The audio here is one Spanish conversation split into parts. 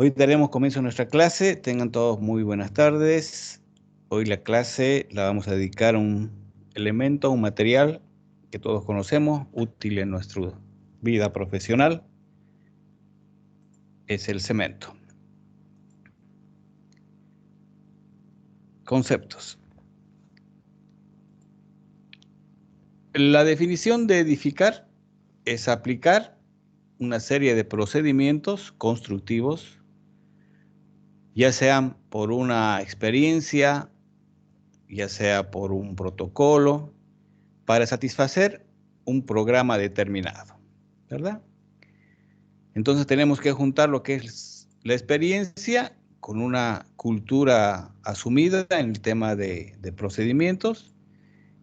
Hoy daremos comienzo a nuestra clase. Tengan todos muy buenas tardes. Hoy la clase la vamos a dedicar a un elemento, un material que todos conocemos, útil en nuestra vida profesional. Es el cemento. Conceptos. La definición de edificar es aplicar una serie de procedimientos constructivos, ya sean por una experiencia, ya sea por un protocolo, para satisfacer un programa determinado, ¿verdad? Entonces tenemos que juntar lo que es la experiencia con una cultura asumida en el tema de procedimientos,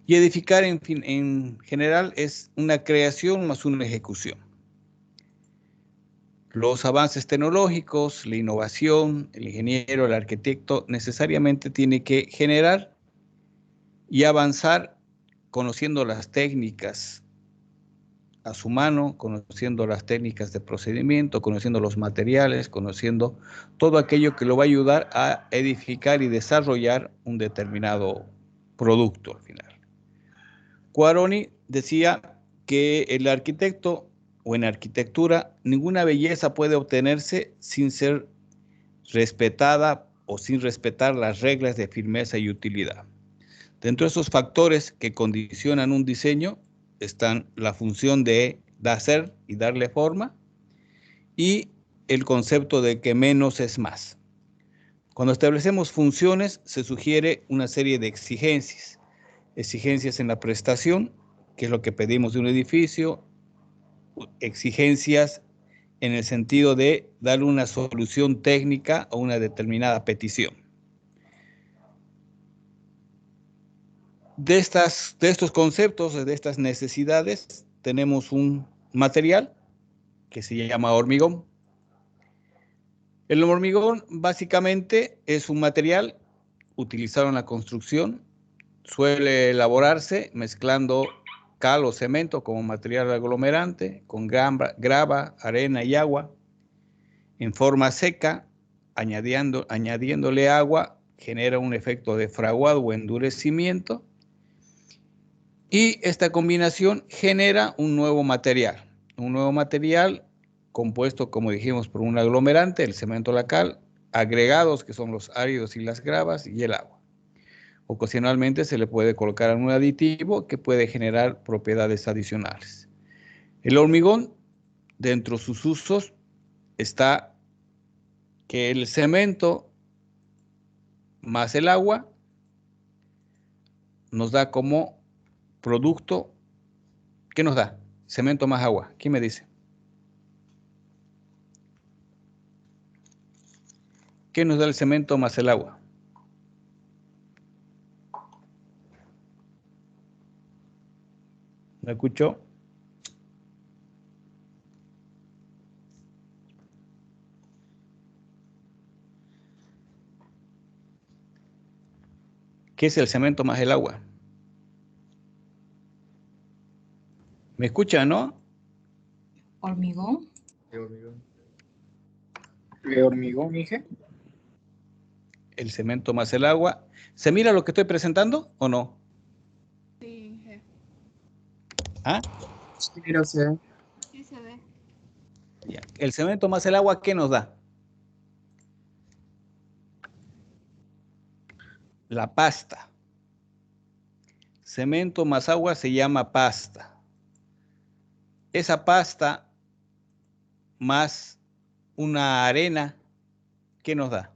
y edificar en general es una creación más una ejecución. Los avances tecnológicos, la innovación, el ingeniero, el arquitecto necesariamente tiene que generar y avanzar conociendo las técnicas a su mano, conociendo las técnicas de procedimiento, conociendo los materiales, conociendo todo aquello que lo va a ayudar a edificar y desarrollar un determinado producto al final. Quaroni decía que el arquitecto o en arquitectura ninguna belleza puede obtenerse sin ser respetada o sin respetar las reglas de firmeza y utilidad. Dentro de esos factores que condicionan un diseño están la función de hacer y darle forma y el concepto de que menos es más. Cuando establecemos funciones se sugiere una serie de exigencias. Exigencias en la prestación, que es lo que pedimos de un edificio, exigencias en el sentido de darle una solución técnica a una determinada petición. De estos conceptos, de estas necesidades, tenemos un material que se llama hormigón. El hormigón básicamente es un material utilizado en la construcción, suele elaborarse mezclando cal o cemento como material aglomerante con grava, arena y agua en forma seca, añadiéndole agua, genera un efecto de fraguado o endurecimiento, y esta combinación genera un nuevo material compuesto, como dijimos, por un aglomerante, el cemento, la cal, agregados que son los áridos y las gravas y el agua. Ocasionalmente se le puede colocar un aditivo que puede generar propiedades adicionales. El hormigón, dentro de sus usos, está que el cemento más el agua nos da como producto, ¿qué nos da? Cemento más agua. ¿Quién me dice? ¿Qué nos da el cemento más el agua? ¿Me escuchó? ¿Qué es el cemento más el agua? ¿Me escucha, no? ¿Hormigón? ¿De hormigón, dije? El cemento más el agua. ¿Se mira lo que estoy presentando o no? Sí, jefe. ¿Ah? Sí, mira, Sí se ve. Ya. El cemento más el agua, ¿qué nos da? La pasta. Cemento más agua se llama pasta. Esa pasta más una arena, ¿qué nos da?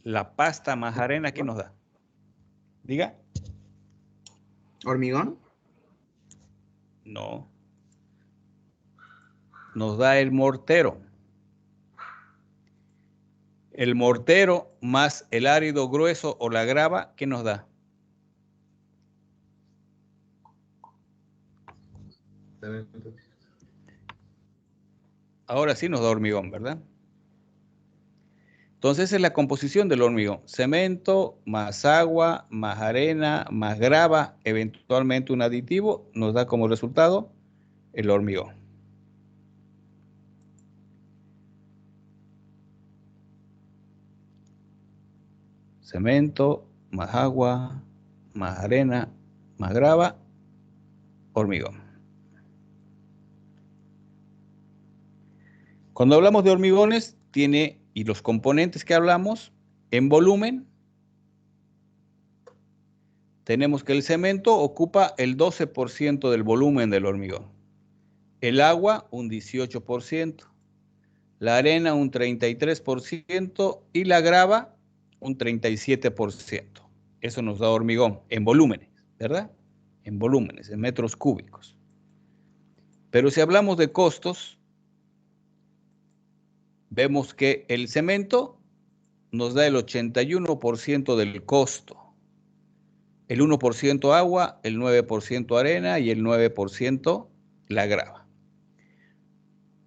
La pasta más arena, ¿qué nos da? Diga. ¿hormigón? No. Nos da el mortero. El mortero más el árido grueso o la grava, ¿qué nos da? Ahora sí nos da hormigón, ¿verdad? Entonces, esa es la composición del hormigón. Cemento, más agua, más arena, más grava, eventualmente un aditivo, nos da como resultado el hormigón. Cemento, más agua, más arena, más grava, hormigón. Cuando hablamos de hormigones, tiene, y los componentes que hablamos, en volumen, tenemos que el cemento ocupa el 12% del volumen del hormigón. El agua, un 18%. La arena, un 33%. Y la grava, un 37%. Eso nos da hormigón en volúmenes, ¿verdad? En volúmenes, en metros cúbicos. Pero si hablamos de costos, vemos que el cemento nos da el 81% del costo. El 1% agua, el 9% arena y el 9% la grava.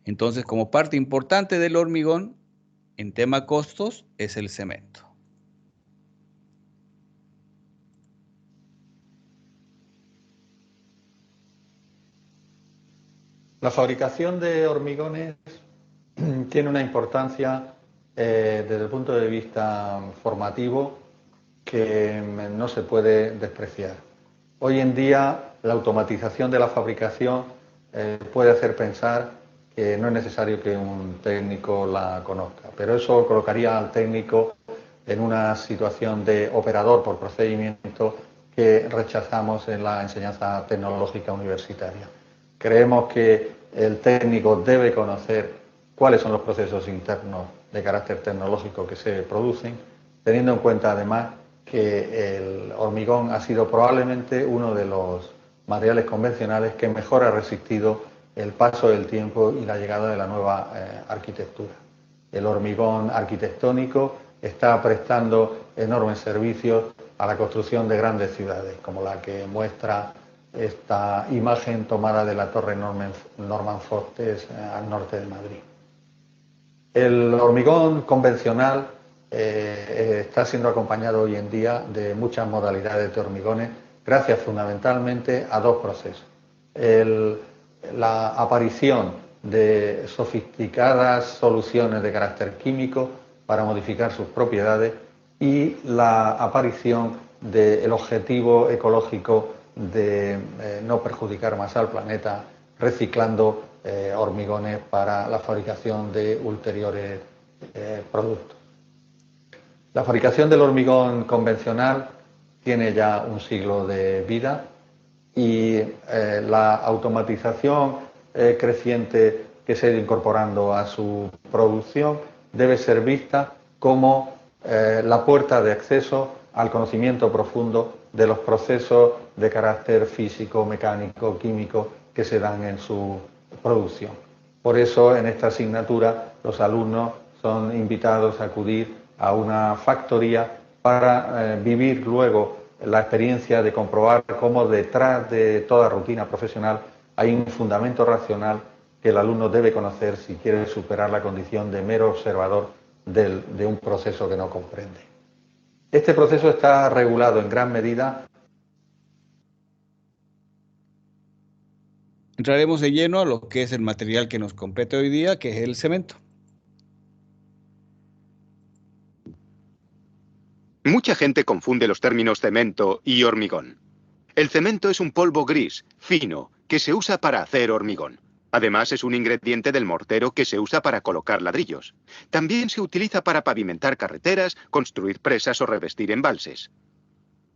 Entonces, como parte importante del hormigón, en tema costos, es el cemento. La fabricación de hormigones tiene una importancia desde el punto de vista formativo que no se puede despreciar. Hoy en día la automatización de la fabricación puede hacer pensar que no es necesario que un técnico la conozca, pero eso colocaría al técnico en una situación de operador por procedimiento que rechazamos en la enseñanza tecnológica universitaria. Creemos que el técnico debe conocer cuáles son los procesos internos de carácter tecnológico que se producen, teniendo en cuenta además que el hormigón ha sido probablemente uno de los materiales convencionales que mejor ha resistido el paso del tiempo y la llegada de la nueva arquitectura. El hormigón arquitectónico está prestando enormes servicios a la construcción de grandes ciudades, como la que muestra esta imagen tomada de la Torre Norman Foster al norte de Madrid. El hormigón convencional está siendo acompañado hoy en día de muchas modalidades de hormigones, gracias fundamentalmente a dos procesos. La aparición de sofisticadas soluciones de carácter químico para modificar sus propiedades y la aparición del objetivo ecológico de no perjudicar más al planeta, reciclando hormigones para la fabricación de ulteriores productos. La fabricación del hormigón convencional tiene ya un siglo de vida y la automatización creciente que se ha ido incorporando a su producción debe ser vista como la puerta de acceso al conocimiento profundo de los procesos de carácter físico, mecánico, químico que se dan en su producción. Por eso, en esta asignatura, los alumnos son invitados a acudir a una factoría para vivir luego la experiencia de comprobar cómo detrás de toda rutina profesional hay un fundamento racional que el alumno debe conocer si quiere superar la condición de mero observador de un proceso que no comprende. Este proceso está regulado en gran medida. Entraremos de lleno a lo que es el material que nos compete hoy día, que es el cemento. Mucha gente confunde los términos cemento y hormigón. El cemento es un polvo gris, fino, que se usa para hacer hormigón. Además, es un ingrediente del mortero que se usa para colocar ladrillos. También se utiliza para pavimentar carreteras, construir presas o revestir embalses.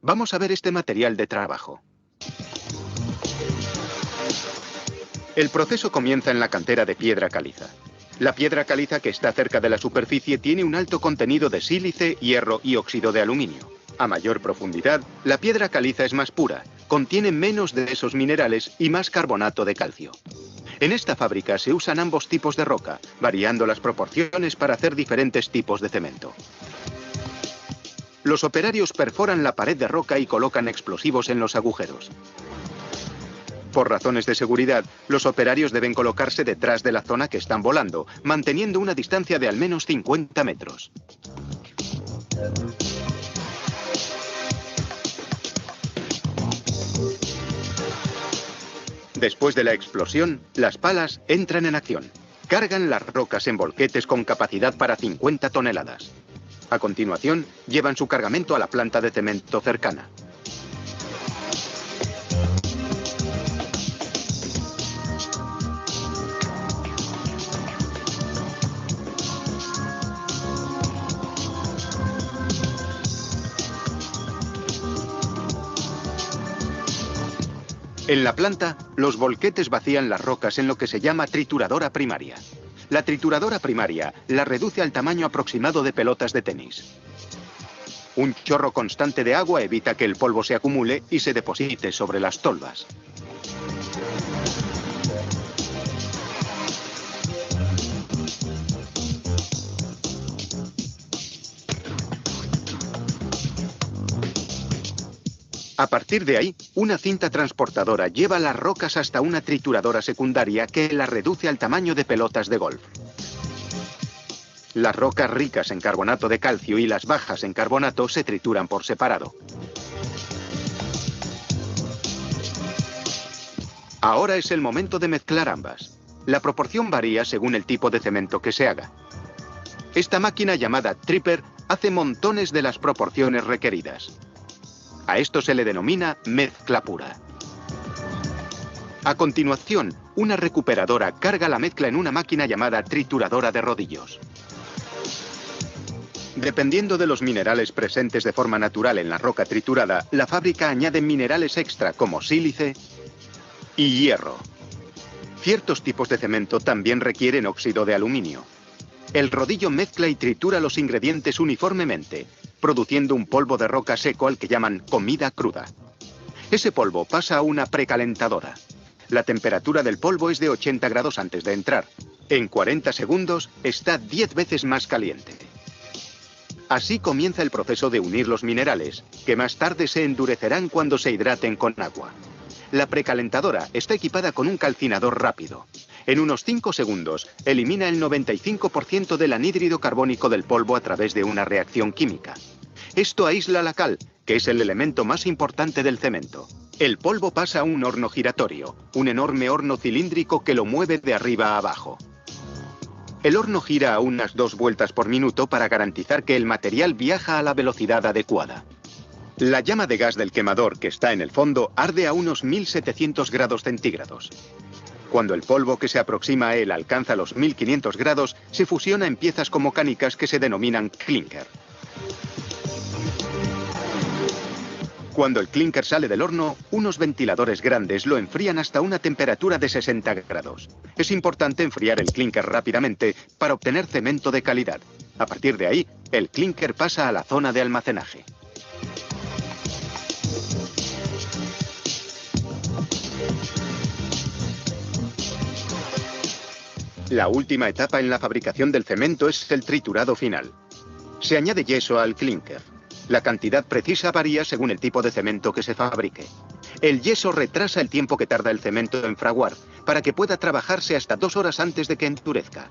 Vamos a ver este material de trabajo. El proceso comienza en la cantera de piedra caliza. La piedra caliza que está cerca de la superficie tiene un alto contenido de sílice, hierro y óxido de aluminio. A mayor profundidad, la piedra caliza es más pura, contiene menos de esos minerales y más carbonato de calcio. En esta fábrica se usan ambos tipos de roca, variando las proporciones para hacer diferentes tipos de cemento. Los operarios perforan la pared de roca y colocan explosivos en los agujeros. Por razones de seguridad, los operarios deben colocarse detrás de la zona que están volando, manteniendo una distancia de al menos 50 metros. Después de la explosión, las palas entran en acción. Cargan las rocas en volquetes con capacidad para 50 toneladas. A continuación, llevan su cargamento a la planta de cemento cercana. En la planta, los volquetes vacían las rocas en lo que se llama trituradora primaria. La trituradora primaria la reduce al tamaño aproximado de pelotas de tenis. Un chorro constante de agua evita que el polvo se acumule y se deposite sobre las tolvas. A partir de ahí, una cinta transportadora lleva las rocas hasta una trituradora secundaria que las reduce al tamaño de pelotas de golf. Las rocas ricas en carbonato de calcio y las bajas en carbonato se trituran por separado. Ahora es el momento de mezclar ambas. La proporción varía según el tipo de cemento que se haga. Esta máquina llamada Tripper hace montones de las proporciones requeridas. A esto se le denomina mezcla pura. A continuación, una recuperadora carga la mezcla en una máquina llamada trituradora de rodillos. Dependiendo de los minerales presentes de forma natural en la roca triturada, la fábrica añade minerales extra como sílice y hierro. Ciertos tipos de cemento también requieren óxido de aluminio. El rodillo mezcla y tritura los ingredientes uniformemente, produciendo un polvo de roca seco al que llaman comida cruda. Ese polvo pasa a una precalentadora. La temperatura del polvo es de 80 grados antes de entrar. En 40 segundos está 10 veces más caliente. Así comienza el proceso de unir los minerales, que más tarde se endurecerán cuando se hidraten con agua. La precalentadora está equipada con un calcinador rápido. En unos 5 segundos, elimina el 95% del anhídrido carbónico del polvo a través de una reacción química. Esto aísla la cal, que es el elemento más importante del cemento. El polvo pasa a un horno giratorio, un enorme horno cilíndrico que lo mueve de arriba a abajo. El horno gira a unas 2 vueltas por minuto para garantizar que el material viaja a la velocidad adecuada. La llama de gas del quemador que está en el fondo arde a unos 1700 grados centígrados. Cuando el polvo que se aproxima a él alcanza los 1500 grados, se fusiona en piezas como canicas que se denominan clinker. Cuando el clinker sale del horno, unos ventiladores grandes lo enfrían hasta una temperatura de 60 grados. Es importante enfriar el clinker rápidamente para obtener cemento de calidad. A partir de ahí, el clinker pasa a la zona de almacenaje. La última etapa en la fabricación del cemento es el triturado final. Se añade yeso al clinker. La cantidad precisa varía según el tipo de cemento que se fabrique. El yeso retrasa el tiempo que tarda el cemento en fraguar, para que pueda trabajarse hasta 2 horas antes de que endurezca.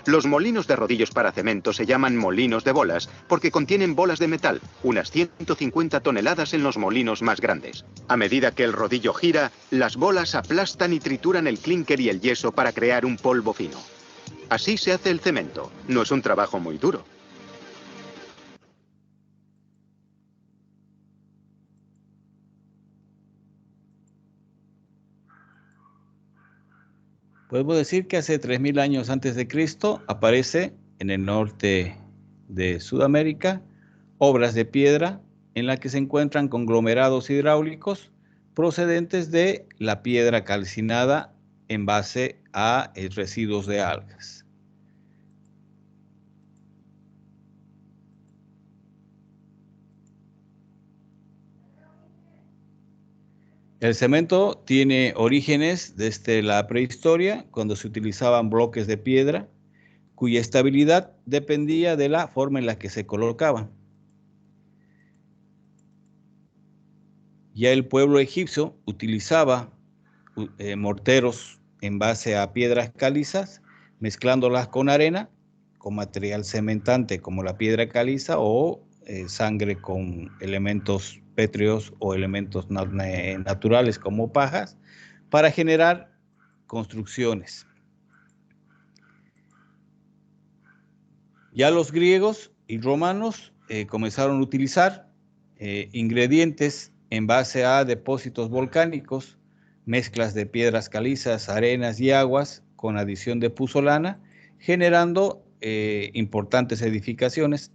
Los molinos de rodillos para cemento se llaman molinos de bolas porque contienen bolas de metal, unas 150 toneladas en los molinos más grandes. A medida que el rodillo gira, las bolas aplastan y trituran el clinker y el yeso para crear un polvo fino. Así se hace el cemento. No es un trabajo muy duro. Podemos decir que hace 3000 años antes de Cristo aparece en el norte de Sudamérica obras de piedra en las que se encuentran conglomerados hidráulicos procedentes de la piedra calcinada en base a residuos de algas. El cemento tiene orígenes desde la prehistoria, cuando se utilizaban bloques de piedra, cuya estabilidad dependía de la forma en la que se colocaban. Ya el pueblo egipcio utilizaba morteros en base a piedras calizas, mezclándolas con arena, con material cementante como la piedra caliza o sangre con elementos pétreos o elementos naturales como pajas para generar construcciones. Ya los griegos y romanos comenzaron a utilizar ingredientes en base a depósitos volcánicos, mezclas de piedras calizas, arenas y aguas con adición de puzolana, generando importantes edificaciones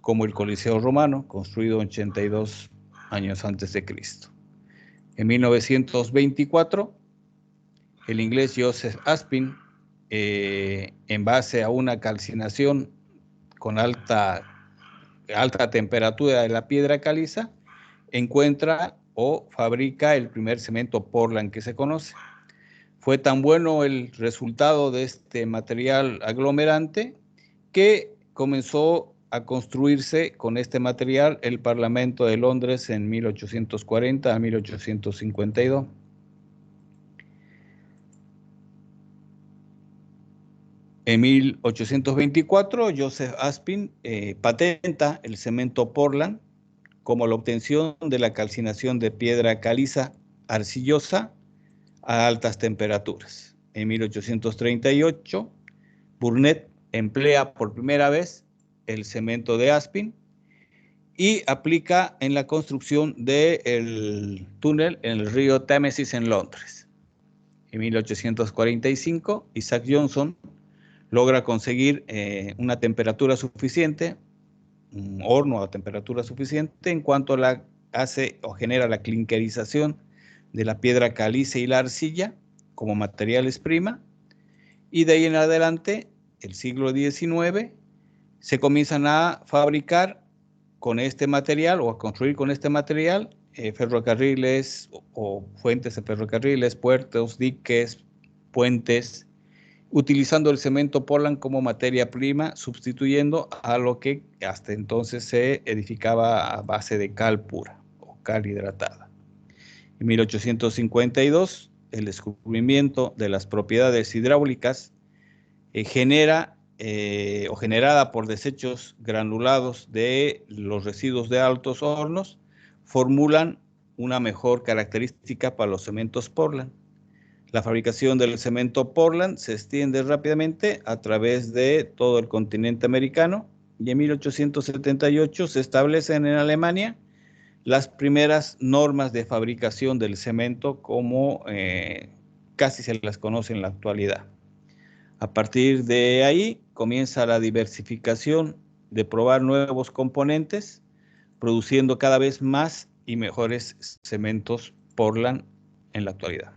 como el Coliseo Romano, construido 82 años antes de Cristo. En 1924, el inglés Joseph Aspin, en base a una calcinación con alta temperatura de la piedra caliza, encuentra o fabrica el primer cemento Portland que se conoce. Fue tan bueno el resultado de este material aglomerante que comenzó a construirse con este material el Parlamento de Londres en 1840 a 1852. En 1824, Joseph Aspin patenta el cemento Portland como la obtención de la calcinación de piedra caliza arcillosa a altas temperaturas. En 1838, Burnett emplea por primera vez el cemento de Aspin y aplica en la construcción del túnel en el río Támesis en Londres. En 1845, Isaac Johnson logra conseguir una temperatura suficiente, un horno a temperatura suficiente, en cuanto hace o genera la clinkerización de la piedra caliza y la arcilla como materiales prima, y de ahí en adelante, el siglo XIX, se comienzan a fabricar con este material o a construir con este material ferrocarriles o fuentes de ferrocarriles, puertos, diques, puentes, utilizando el cemento Portland como materia prima, sustituyendo a lo que hasta entonces se edificaba a base de cal pura o cal hidratada. En 1852, el descubrimiento de las propiedades hidráulicas generada por desechos granulados de los residuos de altos hornos, formulan una mejor característica para los cementos Portland. La fabricación del cemento Portland se extiende rápidamente a través de todo el continente americano y en 1878 se establecen en Alemania las primeras normas de fabricación del cemento como casi se las conoce en la actualidad. A partir de ahí comienza la diversificación de probar nuevos componentes, produciendo cada vez más y mejores cementos Portland en la actualidad.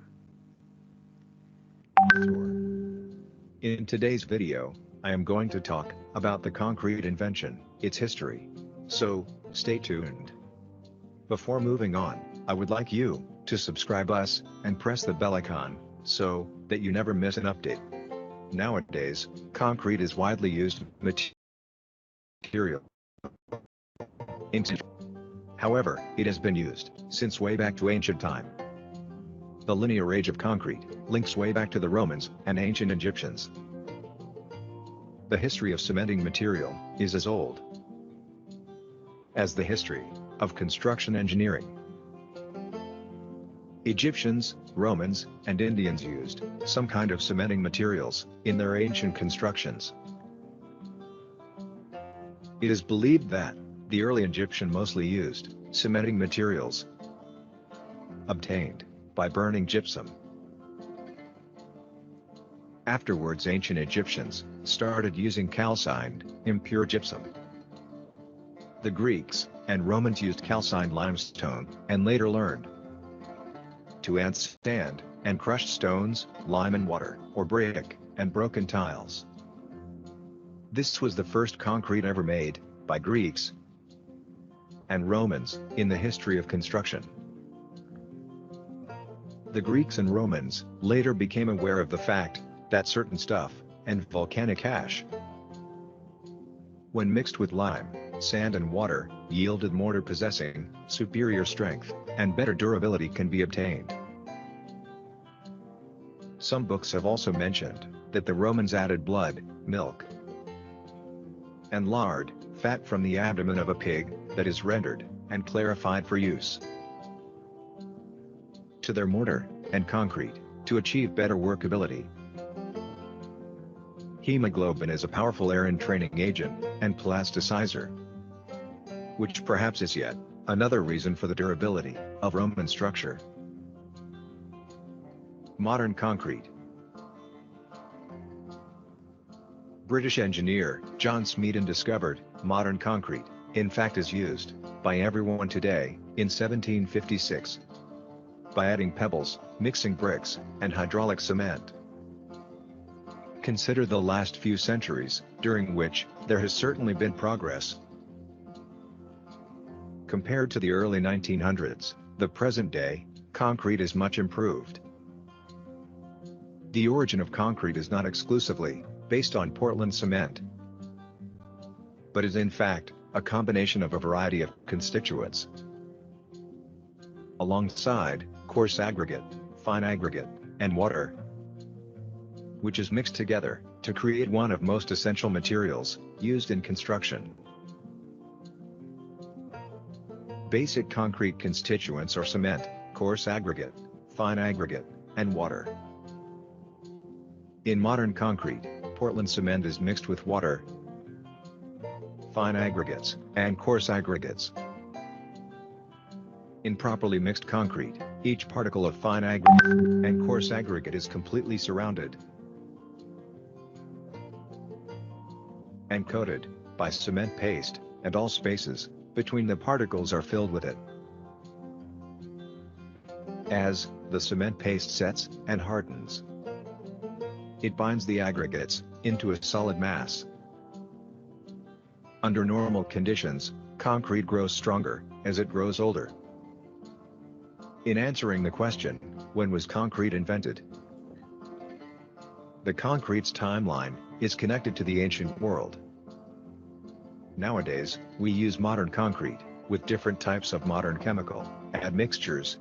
In today's video, I am going to talk about the concrete invention, its history. So, stay tuned. Before moving on, I would like you to subscribe us and press the bell icon so that you never miss an update. Nowadays, concrete is widely used material. However, it has been used since way back to ancient time. The linear age of concrete links way back to the Romans and ancient Egyptians. The history of cementing material is as old as the history of construction engineering. Egyptians, Romans, and Indians used some kind of cementing materials in their ancient constructions. It is believed that the early Egyptian mostly used cementing materials obtained by burning gypsum. Afterwards, ancient Egyptians started using calcined, impure gypsum. The Greeks and Romans used calcined limestone and later learned to add sand and crushed stones, lime and water, or brick and broken tiles. This was the first concrete ever made by Greeks and Romans in the history of construction. The Greeks and Romans later became aware of the fact that certain stuff and volcanic ash, when mixed with lime, sand and water, yielded mortar possessing superior strength and better durability can be obtained. Some books have also mentioned that the Romans added blood, milk, and lard, fat from the abdomen of a pig, that is rendered and clarified for use, to their mortar and concrete, to achieve better workability. Hemoglobin is a powerful air entraining agent and plasticizer, which perhaps is yet another reason for the durability of Roman structure. Modern concrete. British engineer John Smeaton discovered modern concrete, in fact, is used by everyone today in 1756 by adding pebbles, mixing bricks, and hydraulic cement. Consider the last few centuries, during which there has certainly been progress. Compared to the early 1900s, the present day concrete is much improved. The origin of concrete is not exclusively based on Portland cement, but is in fact a combination of a variety of constituents, alongside coarse aggregate, fine aggregate, and water, which is mixed together to create one of most essential materials used in construction. Basic concrete constituents are cement, coarse aggregate, fine aggregate, and water. In modern concrete, Portland cement is mixed with water, fine aggregates, and coarse aggregates. In properly mixed concrete, each particle of fine aggregate and coarse aggregate is completely surrounded and coated by cement paste, and all spaces between the particles are filled with it. As the cement paste sets and hardens, it binds the aggregates into a solid mass. Under normal conditions, concrete grows stronger as it grows older. In answering the question, when was concrete invented? The concrete's timeline is connected to the ancient world. Nowadays, we use modern concrete with different types of modern chemical admixtures,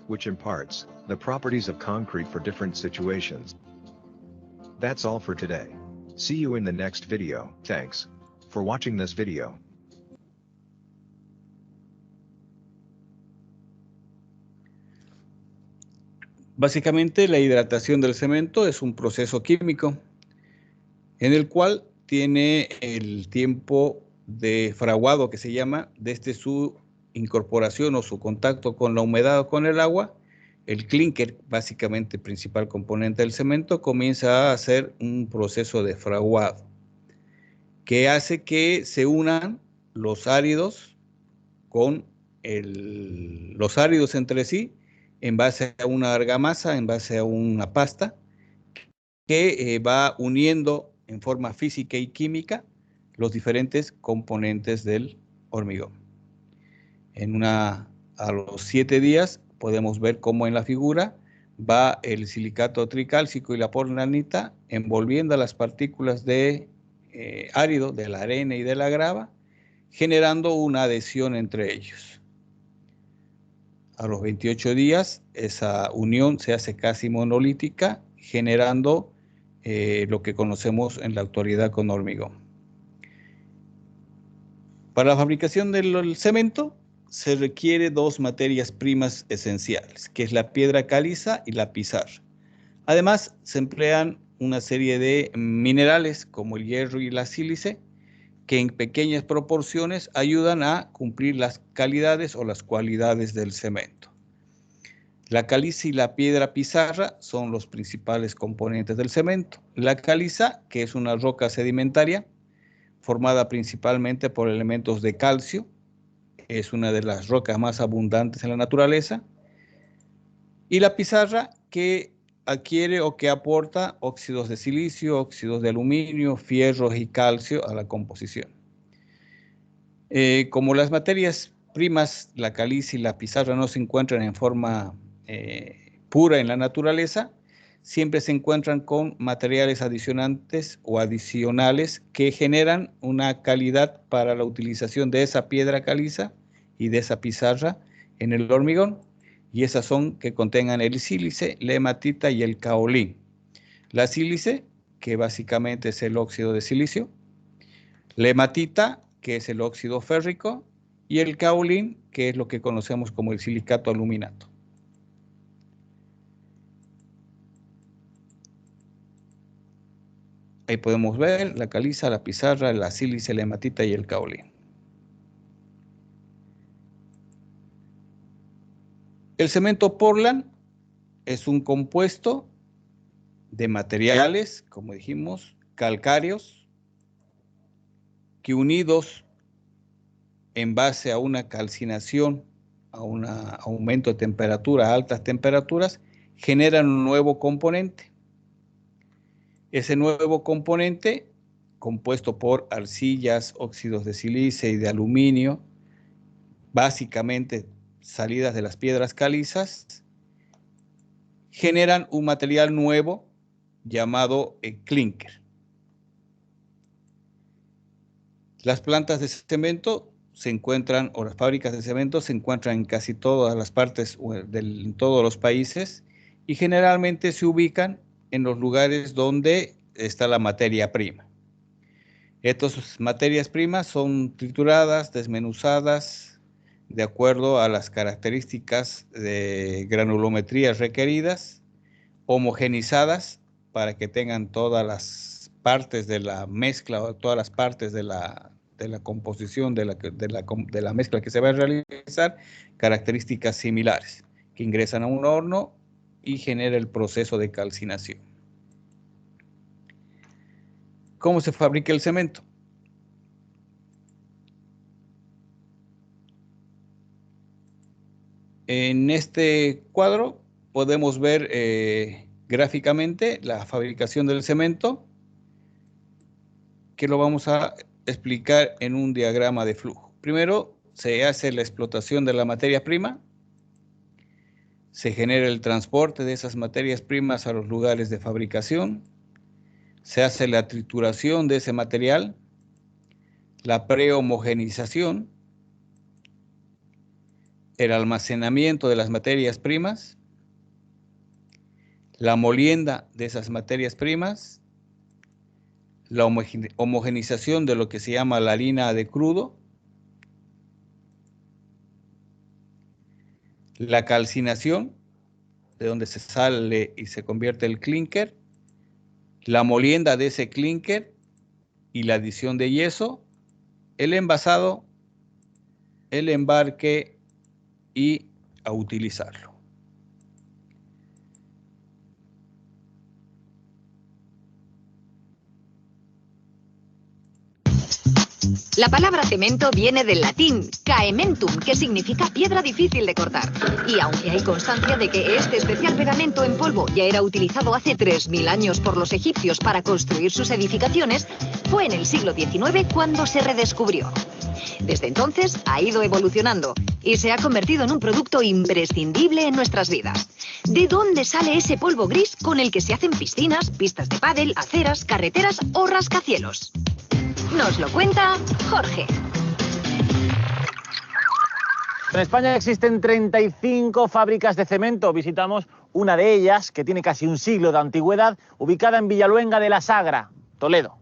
which imparts the properties of concrete for different situations. That's all for today. See you in the next video. Thanks for watching this video. Básicamente, la hidratación del cemento es un proceso químico en el cual tiene el tiempo de fraguado, que se llama, desde su incorporación o su contacto con la humedad o con el agua. El clínker, básicamente principal componente del cemento, comienza a hacer un proceso de fraguado que hace que se unan los áridos con los áridos entre sí en base a una argamasa, en base a una pasta que va uniendo en forma física y química los diferentes componentes del hormigón. A los 7 días podemos ver cómo en la figura va el silicato tricálcico y la portlandita envolviendo a las partículas de árido, de la arena y de la grava, generando una adhesión entre ellos. A los 28 días, esa unión se hace casi monolítica, generando lo que conocemos en la actualidad como hormigón. Para la fabricación del cemento se requiere 2 materias primas esenciales, que es la piedra caliza y la pizarra. Además, se emplean una serie de minerales como el hierro y la sílice, que en pequeñas proporciones ayudan a cumplir las calidades o las cualidades del cemento. La caliza y la piedra pizarra son los principales componentes del cemento. La caliza, que es una roca sedimentaria formada principalmente por elementos de calcio, es una de las rocas más abundantes en la naturaleza. Y la pizarra, que adquiere o que aporta óxidos de silicio, óxidos de aluminio, fierros y calcio a la composición. Como las materias primas, la caliza y la pizarra no se encuentran en forma pura en la naturaleza, siempre se encuentran con materiales adicionantes o adicionales que generan una calidad para la utilización de esa piedra caliza y de esa pizarra en el hormigón, y esas son que contengan el sílice, la hematita y el caolín. La sílice, que básicamente es el óxido de silicio, la hematita, que es el óxido férrico, y el caolín, que es lo que conocemos como el silicato aluminato. Ahí podemos ver la caliza, la pizarra, la sílice, la hematita y el caolín. El cemento Portland es un compuesto de materiales, como dijimos, calcáreos, que unidos en base a una calcinación, a un aumento de temperatura, a altas temperaturas, generan un nuevo componente. Ese nuevo componente, compuesto por arcillas, óxidos de silicio y de aluminio, básicamente salidas de las piedras calizas, generan un material nuevo llamado clinker. Las plantas de cemento se encuentran, o las fábricas de cemento se encuentran en casi todas las partes, en todos los países, y generalmente se ubican en los lugares donde está la materia prima. Estas materias primas son trituradas, desmenuzadas, de acuerdo a las características de granulometría requeridas, homogenizadas para que tengan todas las partes de la mezcla o todas las partes de la composición de la mezcla que se va a realizar, características similares, que ingresan a un horno y genera el proceso de calcinación. ¿Cómo se fabrica el cemento? En este cuadro podemos ver gráficamente la fabricación del cemento, que lo vamos a explicar en un diagrama de flujo. Primero se hace la explotación de la materia prima, se genera el transporte de esas materias primas a los lugares de fabricación, se hace la trituración de ese material, la prehomogenización, el almacenamiento de las materias primas, la molienda de esas materias primas, la homogenización de lo que se llama la harina de crudo, la calcinación, de donde se sale y se convierte el clinker, la molienda de ese clinker y la adición de yeso, el envasado, el embarque y a utilizarlo. La palabra cemento viene del latín caementum, que significa piedra difícil de cortar. Y aunque hay constancia de que este especial pegamento en polvo ya era utilizado hace 3000 años por los egipcios para construir sus edificaciones, fue en el siglo XIX cuando se redescubrió. Desde entonces ha ido evolucionando y se ha convertido en un producto imprescindible en nuestras vidas. ¿De dónde sale ese polvo gris con el que se hacen piscinas, pistas de pádel, aceras, carreteras o rascacielos? Nos lo cuenta Jorge. En España existen 35 fábricas de cemento. Visitamos una de ellas, que tiene casi un siglo de antigüedad, ubicada en Villaluenga de la Sagra, Toledo.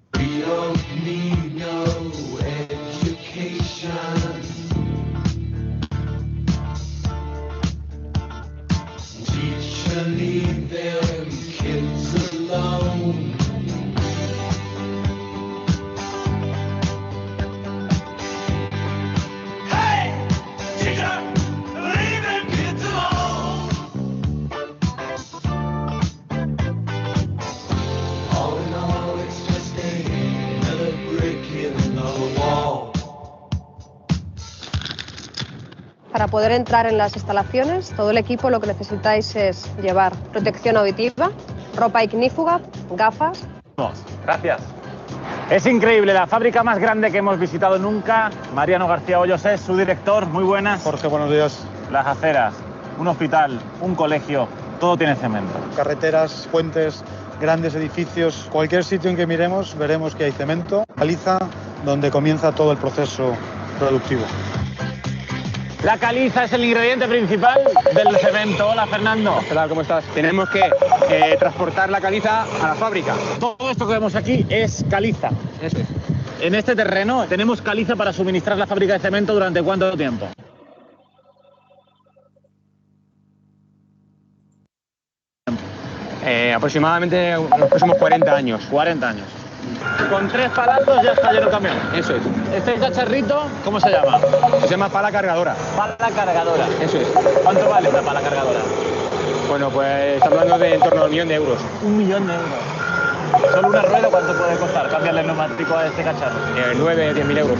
Para poder entrar en las instalaciones, todo el equipo lo que necesitáis es llevar protección auditiva, ropa ignífuga, gafas. Gracias. Es increíble, la fábrica más grande que hemos visitado nunca. Mariano García Hoyos es su director. Muy buenas. Jorge, buenos días. Las aceras, un hospital, un colegio, todo tiene cemento. Carreteras, puentes, grandes edificios, cualquier sitio en que miremos veremos que hay cemento, caliza, donde comienza todo el proceso productivo. La caliza es el ingrediente principal del cemento. Hola, Fernando. Hola, ¿cómo estás? Tenemos que transportar la caliza a la fábrica. Todo esto que vemos aquí es caliza. Eso es. En este terreno tenemos caliza para suministrar la fábrica de cemento ¿durante cuánto tiempo? Aproximadamente los próximos 40 años. 40 años. Con 3 palazos ya está lleno el camión. Eso es. Este cacharrito, ¿cómo se llama? Se llama pala cargadora. Pala cargadora. Eso es. ¿Cuánto vale la pala cargadora? Bueno, pues estamos hablando de en torno a 1 millón de euros. 1 millón de euros. ¿Solo una rueda cuánto puede costar cambiarle el neumático a este cacharro? 9, 10.000 euros.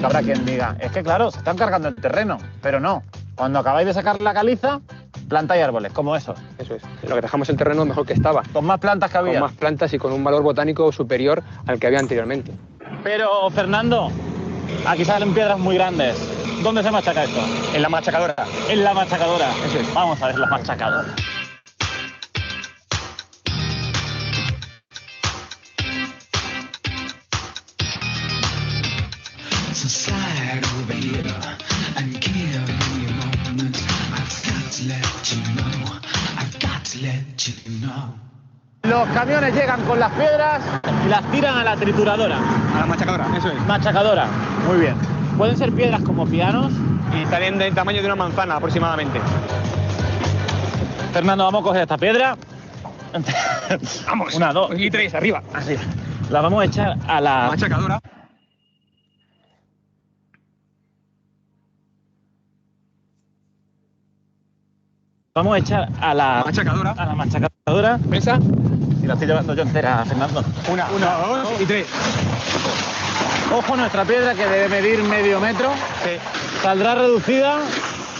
Habrá quien diga, es que claro, se están cargando el terreno, pero no. Cuando acabáis de sacar la caliza, plantáis árboles, como esos. Eso es. Lo que dejamos el terreno mejor que estaba. Con más plantas que había. Con más plantas y con un valor botánico superior al que había anteriormente. Pero, Fernando, aquí salen piedras muy grandes. ¿Dónde se machaca esto? En la machacadora. En la machacadora. Eso es. Vamos a ver la machacadora. Los camiones llegan con las piedras y las tiran a la trituradora. A la machacadora, eso es. Machacadora, muy bien. ¿Pueden ser piedras como pianos? Y salen del tamaño de una manzana aproximadamente. Fernando, vamos a coger esta piedra. Vamos. 1, 2 y 3, arriba. Así. La vamos a echar a la machacadora. Vamos a echar a la machacadora. A la machacadora. ¿Pesa? Y la estoy llevando yo entera, Fernando. 1, 2 y 3. Ojo, nuestra piedra, que debe medir medio metro. Sí. Saldrá reducida.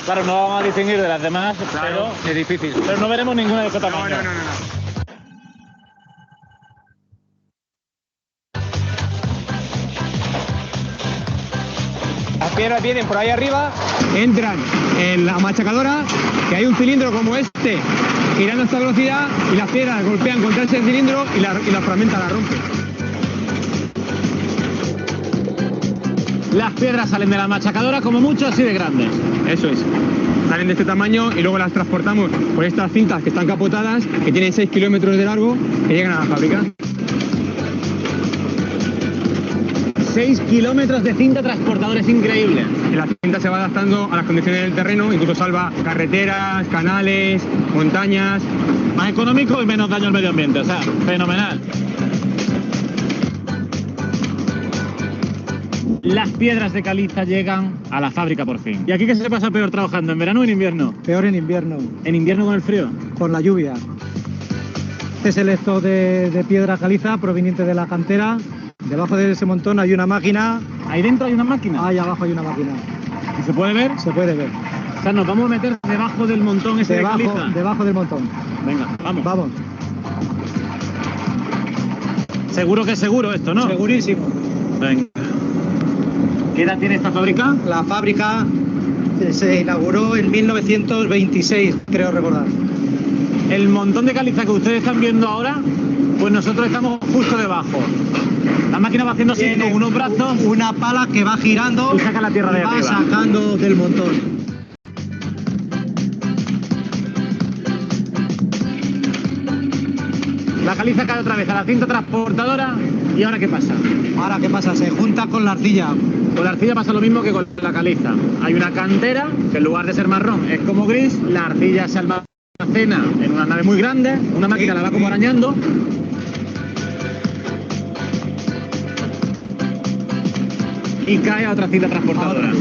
Claro, no vamos a distinguir de las demás, claro, pero es difícil. Pero no veremos ninguna de este tamaño. No. Las piedras vienen por ahí arriba, entran en la machacadora, que hay un cilindro como este, girando a esta velocidad, y las piedras golpean contra ese cilindro y la fragmenta, la rompe. Las piedras salen de la machacadora como mucho así de grandes. Eso es. Salen de este tamaño y luego las transportamos por estas cintas que están capotadas, que tienen 6 kilómetros de largo, que llegan a la fábrica. 6 kilómetros de cinta transportadora, es increíble. Y la cinta se va adaptando a las condiciones del terreno, incluso salva carreteras, canales, montañas. Más económico y menos daño al medio ambiente, o sea, fenomenal. Las piedras de caliza llegan a la fábrica por fin. ¿Y aquí qué se pasa peor trabajando, en verano o en invierno? Peor en invierno. ¿En invierno con el frío? Con la lluvia. Este es el esto de piedra caliza proveniente de la cantera. Debajo de ese montón hay una máquina. ¿Ahí dentro hay una máquina? Ahí abajo hay una máquina. ¿Y se puede ver? Se puede ver. O sea, nos vamos a meter debajo del montón ese de caliza. Debajo del montón. Venga, vamos. Vamos. Seguro que es seguro esto, ¿no? Segurísimo. Venga. ¿Qué edad tiene esta fábrica? La fábrica se inauguró en 1926, creo recordar. El montón de caliza que ustedes están viendo ahora, pues nosotros estamos justo debajo. La máquina va haciendo así con unos brazos. Una pala que va girando y saca la tierra de arriba. Va sacando del montón. La caliza cae otra vez a la cinta transportadora. ¿Y ahora qué pasa? Ahora qué pasa, se junta con la arcilla. Con la arcilla pasa lo mismo que con la caliza. Hay una cantera que en lugar de ser marrón es como gris. La arcilla se almacena en una nave muy grande. Una máquina la va como arañando. Y cae a otra cinta transportadora.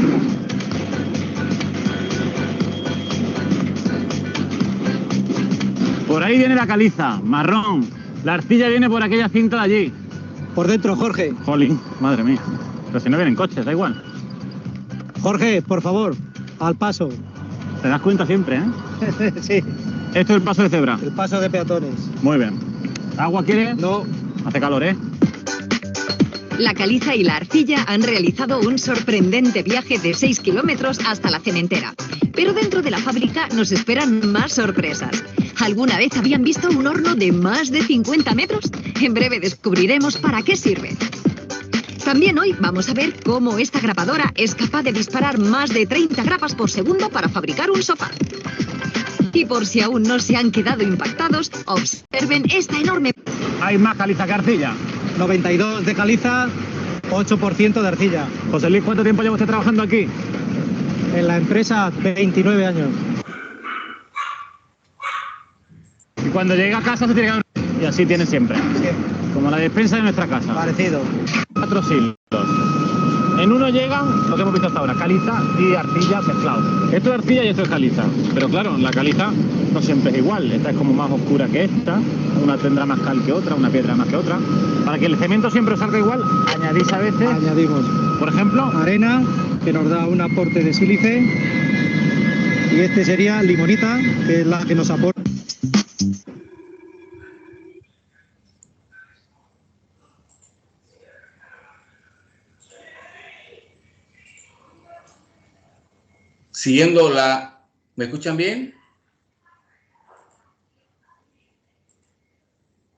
Por ahí viene la caliza, marrón. La arcilla viene por aquella cinta de allí. Por dentro, Jorge. Jolín, madre mía. Pero si no vienen coches, da igual. Jorge, por favor, al paso. Te das cuenta siempre, ¿eh? Sí. Esto es el paso de cebra. El paso de peatones. Muy bien. ¿Agua quieres? No. Hace calor, ¿eh? La caliza y la arcilla han realizado un sorprendente viaje de 6 kilómetros hasta la cementera. Pero dentro de la fábrica nos esperan más sorpresas. ¿Alguna vez habían visto un horno de más de 50 metros? En breve descubriremos para qué sirve. También hoy vamos a ver cómo esta grapadora es capaz de disparar más de 30 grapas por segundo para fabricar un sofá. Y por si aún no se han quedado impactados, observen esta enorme... ¿Hay más caliza que arcilla? 92 de caliza, 8% de arcilla. José Luis, ¿cuánto tiempo lleva usted trabajando aquí? En la empresa, 29 años. Y cuando llega a casa se tiene que... Y así tiene siempre. Siempre. Como la despensa de nuestra casa. Parecido. 4 silos. En uno llegan lo que hemos visto hasta ahora, caliza y arcilla mezclados. Esto es arcilla y esto es caliza. Pero claro, la caliza no siempre es igual. Esta es como más oscura que esta. Una tendrá más cal que otra, una piedra más que otra. Para que el cemento siempre salga igual, añadís a veces... Añadimos, por ejemplo, arena, que nos da un aporte de sílice. Y este sería limonita, que es la que nos aporta. Siguiendo la... ¿Me escuchan bien?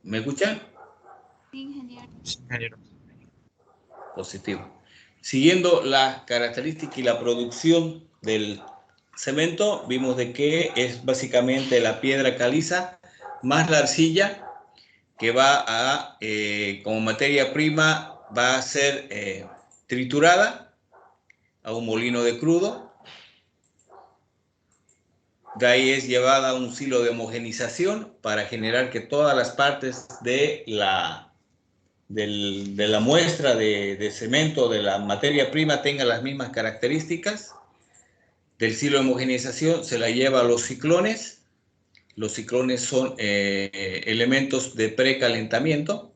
¿Me escuchan? Sí, ingeniero. Sí, ingeniero. Positivo. Siguiendo la característica y la producción del cemento, vimos de que es básicamente la piedra caliza más la arcilla, que va a, como materia prima, va a ser triturada a un molino de crudo. De ahí es llevada a un silo de homogenización para generar que todas las partes de la muestra de cemento, de la materia prima, tengan las mismas características. Del silo de homogenización se la lleva a los ciclones. Los ciclones son elementos de precalentamiento.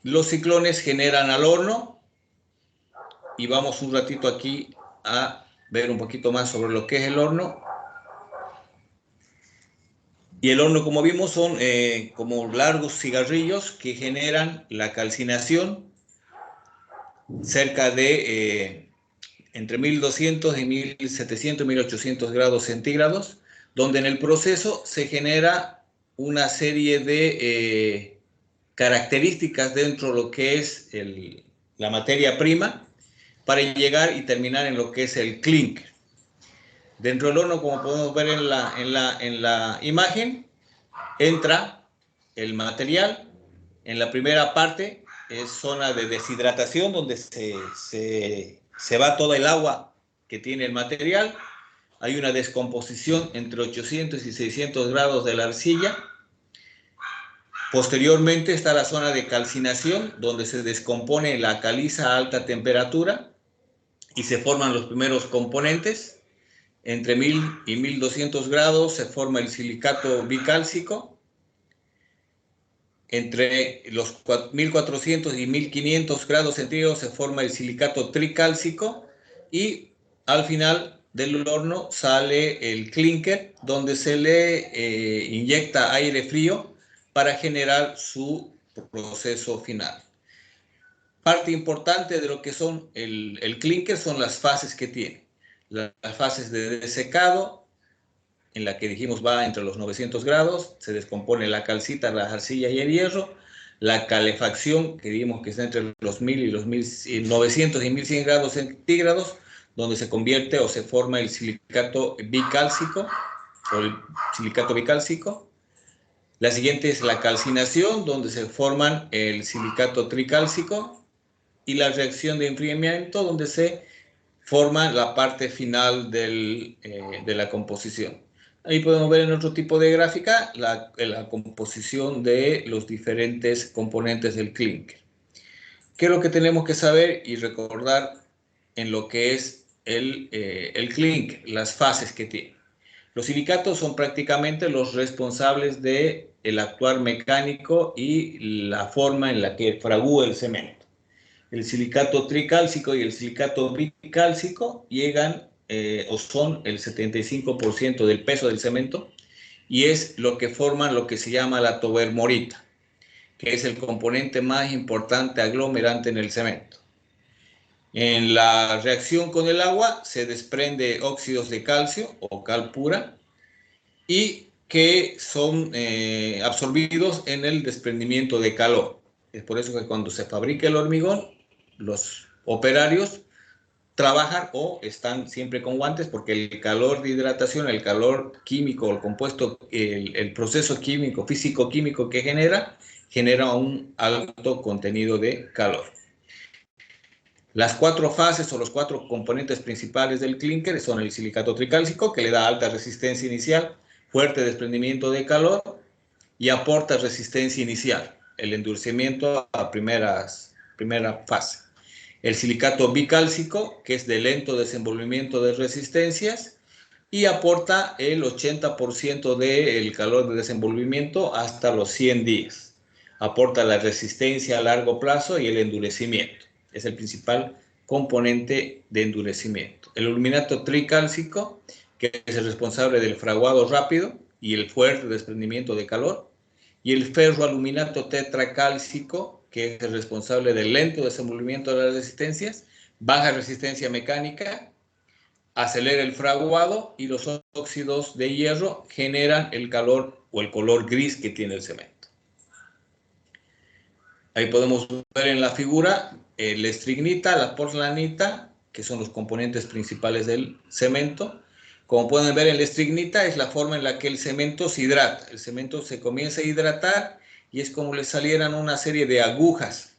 Los ciclones generan al horno. Y vamos un ratito aquí a ver un poquito más sobre lo que es el horno. Y el horno, como vimos, son como largos cigarrillos que generan la calcinación cerca de entre 1200 y 1700, 1800 grados centígrados, donde en el proceso se genera una serie de características dentro de lo que es la materia prima, para llegar y terminar en lo que es el clinker. Dentro del horno, como podemos ver en la imagen, entra el material. En la primera parte es zona de deshidratación, donde se va toda el agua que tiene el material. Hay una descomposición entre 800 y 600 grados de la arcilla. Posteriormente está la zona de calcinación, donde se descompone la caliza a alta temperatura y se forman los primeros componentes. Entre 1000 y 1200 grados se forma el silicato bicálcico. Entre los 1400 y 1500 grados centígrados se forma el silicato tricálcico. Y al final del horno sale el clinker, donde se le inyecta aire frío para generar su proceso final. Parte importante de lo que son el clinker son las fases que tiene. Las fases de desecado, en la que dijimos va entre los 900 grados, se descompone la calcita, las arcillas y el hierro. La calefacción, que dijimos que está entre los 1000 y los 900 y 1100 grados centígrados, donde se convierte o se forma el silicato bicálcico, o el silicato bicálcico. La siguiente es la calcinación, donde se forman el silicato tricálcico, y la reacción de enfriamiento, donde se forma la parte final de la composición. Ahí podemos ver en otro tipo de gráfica la composición de los diferentes componentes del clinker. ¿Qué es lo que tenemos que saber y recordar en lo que es el clinker? Las fases que tiene. Los silicatos son prácticamente los responsables del actuar mecánico y la forma en la que fragúa el cemento. El silicato tricálcico y el silicato bicálcico llegan o son el 75% del peso del cemento, y es lo que forman lo que se llama la tobermorita, que es el componente más importante aglomerante en el cemento. En la reacción con el agua se desprende óxidos de calcio o cal pura, y que son absorbidos en el desprendimiento de calor. Es por eso que cuando se fabrica el hormigón, los operarios trabajan o están siempre con guantes, porque el calor de hidratación, el calor químico, el compuesto, el proceso químico, físico-químico que genera un alto contenido de calor. Las 4 fases o los 4 componentes principales del clínker son el silicato tricálcico, que le da alta resistencia inicial, fuerte desprendimiento de calor y aporta resistencia inicial, el endurecimiento a primera fase. El silicato bicálcico, que es de lento desenvolvimiento de resistencias y aporta el 80% del calor de desenvolvimiento hasta los 100 días. Aporta la resistencia a largo plazo y el endurecimiento. Es el principal componente de endurecimiento. El aluminato tricálcico, que es el responsable del fraguado rápido y el fuerte desprendimiento de calor. Y el ferroaluminato tetracálcico, que es el responsable del lento desenvolvimiento de las resistencias, baja resistencia mecánica, acelera el fraguado y los óxidos de hierro generan el calor o el color gris que tiene el cemento. Ahí podemos ver en la figura la estrignita, la portlanita, que son los componentes principales del cemento. Como pueden ver en la estrignita es la forma en la que el cemento se hidrata. El cemento se comienza a hidratar y es como le salieran una serie de agujas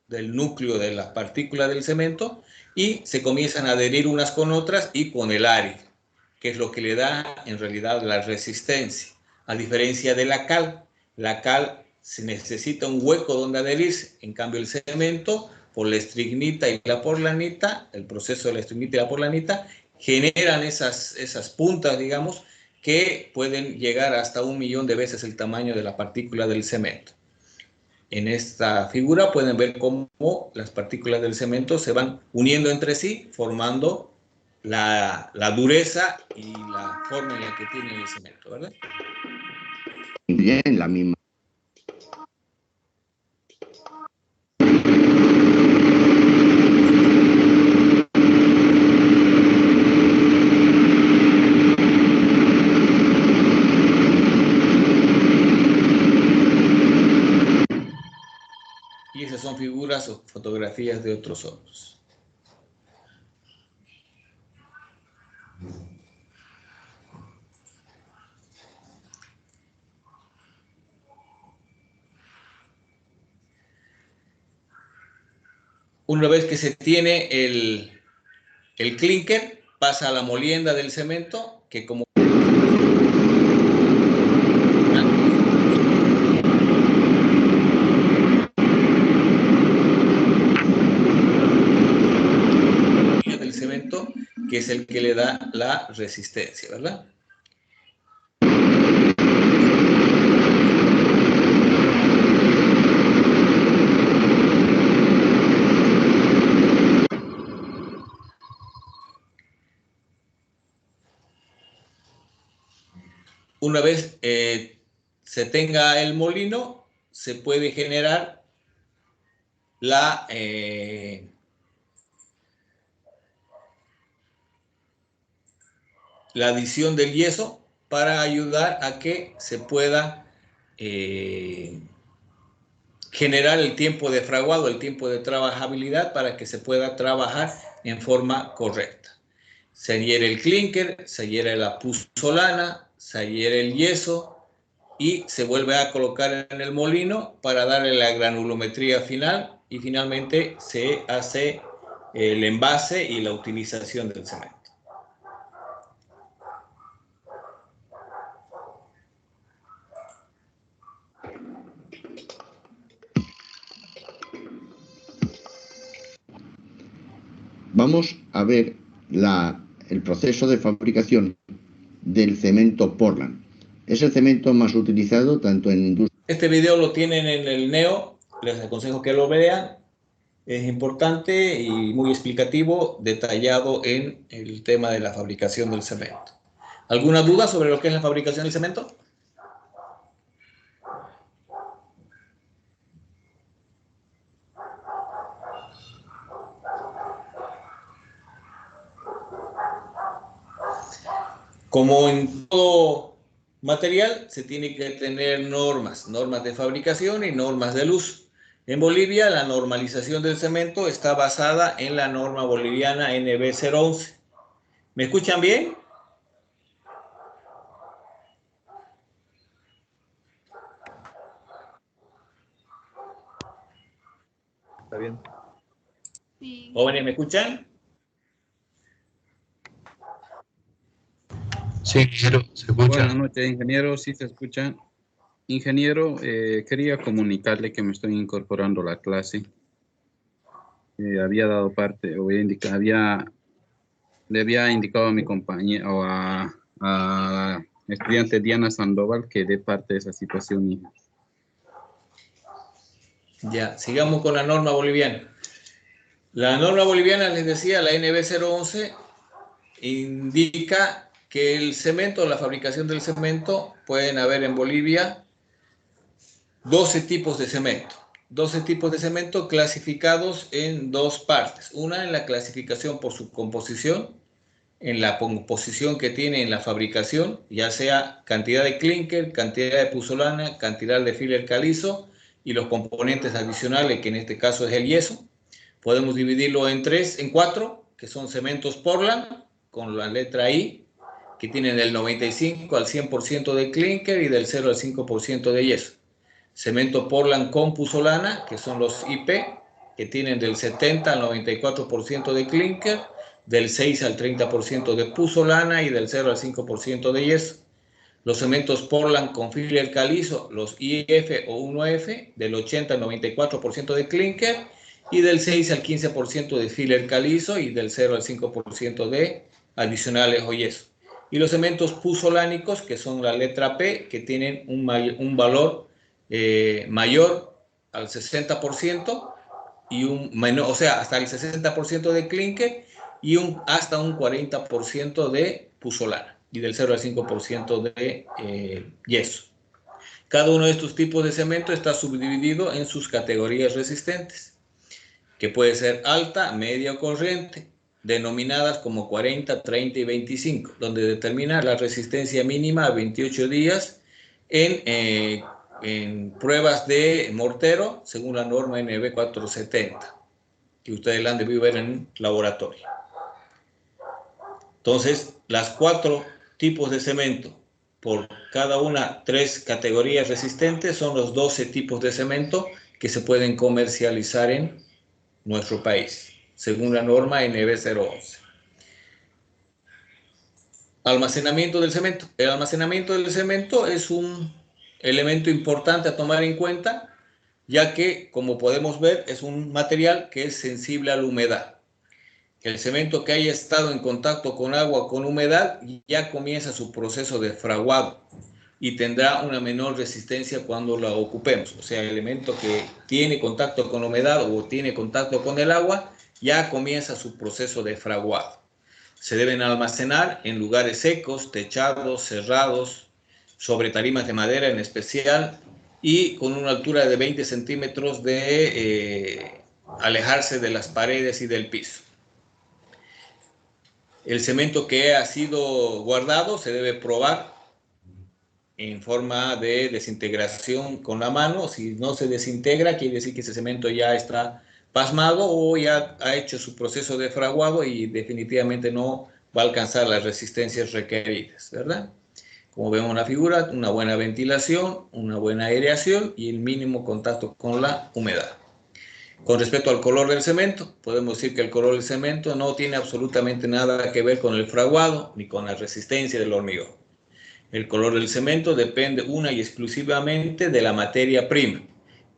del núcleo de la partícula del cemento y se comienzan a adherir unas con otras y con el aire, que es lo que le da en realidad la resistencia. A diferencia de la cal se necesita un hueco donde adherirse. En cambio el cemento, por la estrignita y la portlanita, el proceso de la estrignita y la portlanita, generan esas puntas, digamos, que pueden llegar hasta 1 millón de veces el tamaño de la partícula del cemento. En esta figura pueden ver cómo las partículas del cemento se van uniendo entre sí, formando la dureza y la forma en la que tiene el cemento, ¿verdad? Bien, la misma. Y esas son figuras o fotografías de otros hornos. Una vez que se tiene el clínker, pasa a la molienda del cemento, que como del cemento, que es el que le da la resistencia, ¿verdad? Una vez se tenga el molino, se puede generar la adición del yeso para ayudar a que se pueda generar el tiempo de fraguado, el tiempo de trabajabilidad para que se pueda trabajar en forma correcta. Se adhiere el clínker, se adhiere la puzzolana, se adhiere el yeso y se vuelve a colocar en el molino para darle la granulometría final y finalmente se hace el envase y la utilización del cemento. Vamos a ver el proceso de fabricación del cemento Portland. Es el cemento más utilizado tanto en industria. Este video lo tienen en el Neo, les aconsejo que lo vean. Es importante y muy explicativo, detallado en el tema de la fabricación del cemento. ¿Alguna duda sobre lo que es la fabricación del cemento? Como en todo material, se tiene que tener normas de fabricación y normas de luz. En Bolivia, la normalización del cemento está basada en la norma boliviana NB 011. ¿Me escuchan bien? Está bien. Sí. Jóvenes, ¿me escuchan? Sí, ingeniero, se escucha. Buenas noches, ingeniero, sí se escucha. Ingeniero, quería comunicarle que me estoy incorporando a la clase. Había dado parte, o le había indicado a mi compañera, o a la estudiante Diana Sandoval, que dé parte de esa situación. Ya, sigamos con la norma boliviana. La norma boliviana, les decía, la NB 011, indica que el cemento, la fabricación del cemento, pueden haber en Bolivia 12 tipos de cemento. 12 tipos de cemento clasificados en dos partes. Una en la clasificación por su composición, en la composición que tiene en la fabricación, ya sea cantidad de clinker, cantidad de puzzolana, cantidad de filler calizo y los componentes adicionales, que en este caso es el yeso. Podemos dividirlo en cuatro, que son cementos Portland, con la letra I, que tienen del 95 al 100% de clinker y del 0 al 5% de yeso. Cemento Portland con puzzolana, que son los IP, que tienen del 70 al 94% de clinker, del 6 al 30% de puzzolana y del 0 al 5% de yeso. Los cementos Portland con filler calizo, los IF o 1F, del 80 al 94% de clinker y del 6 al 15% de filler calizo y del 0 al 5% de adicionales o yeso. Y los cementos puzzolánicos, que son la letra P, que tienen un valor mayor al 60% y o sea, hasta el 60% de clinker y hasta un 40% de puzzolana y del 0 al 5% de yeso. Cada uno de estos tipos de cemento está subdividido en sus categorías resistentes, que puede ser alta, media o corriente, denominadas como 40, 30 y 25, donde determina la resistencia mínima a 28 días en pruebas de mortero, según la norma NB 470, que ustedes la han debido ver en laboratorio. Entonces, las 4 tipos de cemento, por cada una 3 categorías resistentes, son los 12 tipos de cemento que se pueden comercializar en nuestro país, según la norma NB 011. Almacenamiento del cemento. El almacenamiento del cemento es un elemento importante a tomar en cuenta, ya que, como podemos ver, es un material que es sensible a la humedad. El cemento que haya estado en contacto con agua o con humedad ya comienza su proceso de fraguado y tendrá una menor resistencia cuando la ocupemos. O sea, el elemento que tiene contacto con humedad o tiene contacto con el agua ya comienza su proceso de fraguado. Se deben almacenar en lugares secos, techados, cerrados, sobre tarimas de madera en especial, y con una altura de 20 centímetros de alejarse de las paredes y del piso. El cemento que ha sido guardado se debe probar en forma de desintegración con la mano. Si no se desintegra, quiere decir que ese cemento ya está pasmado o ya ha hecho su proceso de fraguado y definitivamente no va a alcanzar las resistencias requeridas, ¿verdad? Como vemos en la figura, una buena ventilación, una buena aireación y el mínimo contacto con la humedad. Con respecto al color del cemento, podemos decir que el color del cemento no tiene absolutamente nada que ver con el fraguado ni con la resistencia del hormigón. El color del cemento depende única y exclusivamente de la materia prima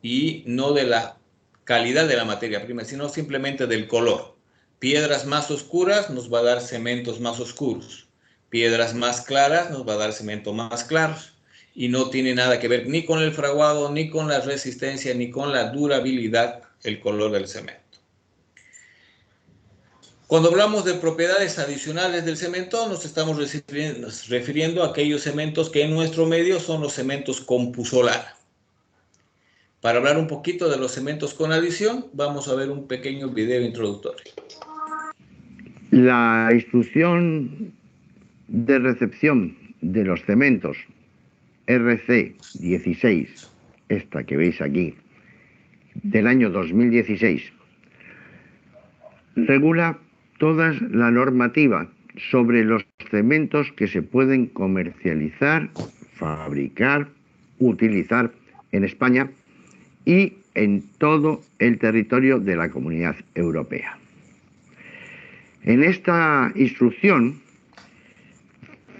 y no de la calidad de la materia prima, sino simplemente del color. Piedras más oscuras nos va a dar cementos más oscuros. Piedras más claras nos va a dar cemento más claros. Y no tiene nada que ver ni con el fraguado, ni con la resistencia, ni con la durabilidad, el color del cemento. Cuando hablamos de propiedades adicionales del cemento, nos estamos refiriendo a aquellos cementos que en nuestro medio son los cementos con puzzolana. Para hablar un poquito de los cementos con adición, vamos a ver un pequeño video introductorio. La instrucción de recepción de los cementos RC16, esta que veis aquí, del año 2016 regula toda la normativa sobre los cementos que se pueden comercializar, fabricar, utilizar en España y en todo el territorio de la Comunidad Europea. En esta instrucción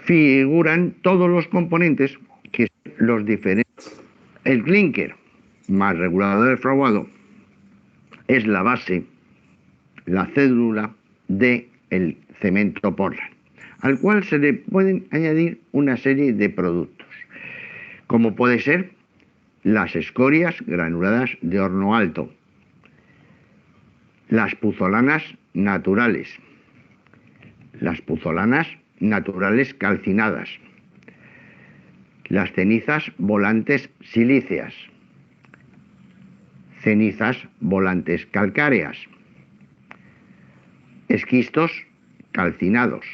figuran todos los componentes que los diferentes. El clinker, más regulador del fraguado, es la base, la cédula del cemento Portland, al cual se le pueden añadir una serie de productos, como puede ser las escorias granuladas de horno alto, las puzolanas naturales, las puzolanas naturales calcinadas, las cenizas volantes silíceas, cenizas volantes calcáreas, esquistos calcinados,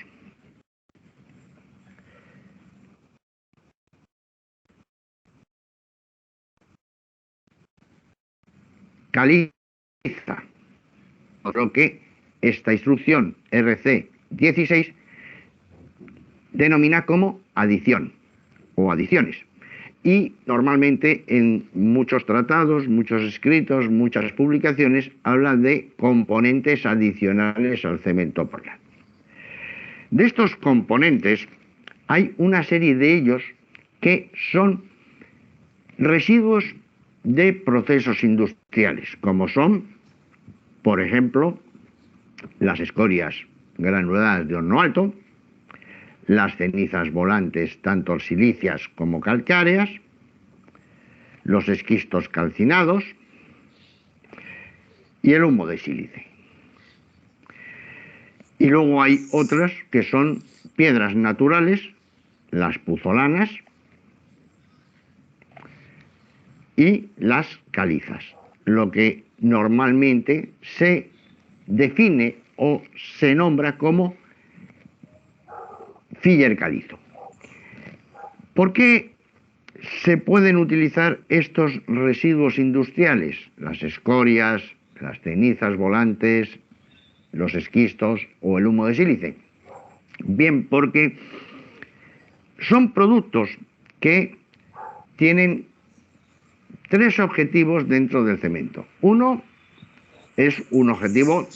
caliza, por lo que esta instrucción RC 16 denomina como adición o adiciones. Y normalmente en muchos tratados, muchos escritos, muchas publicaciones hablan de componentes adicionales al cemento Portland. De estos componentes hay una serie de ellos que son residuos de procesos industriales, como son, por ejemplo, las escorias granuladas de horno alto, las cenizas volantes, tanto silíceas como calcáreas, los esquistos calcinados y el humo de sílice. Y luego hay otras que son piedras naturales, las puzolanas y las calizas, lo que normalmente se define o se nombra como filler calizo. ¿Por qué se pueden utilizar estos residuos industriales? Las escorias, las cenizas volantes, los esquistos o el humo de sílice. Bien, porque son productos que tienen tres objetivos dentro del cemento. Uno es un objetivo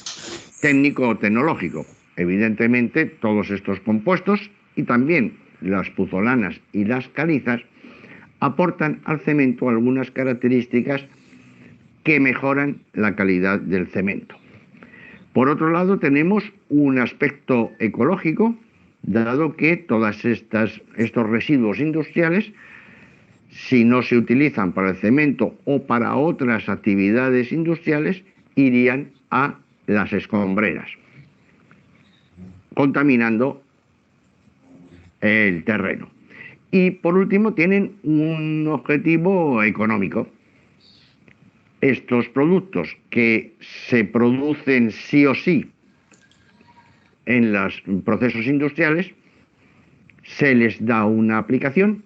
técnico o tecnológico. Evidentemente, todos estos compuestos y también las puzolanas y las calizas aportan al cemento algunas características que mejoran la calidad del cemento. Por otro lado, tenemos un aspecto ecológico, dado que todos estos residuos industriales, si no se utilizan para el cemento o para otras actividades industriales, irían a las escombreras, contaminando el terreno. Y por último tienen un objetivo económico. Estos productos que se producen sí o sí en los procesos industriales, se les da una aplicación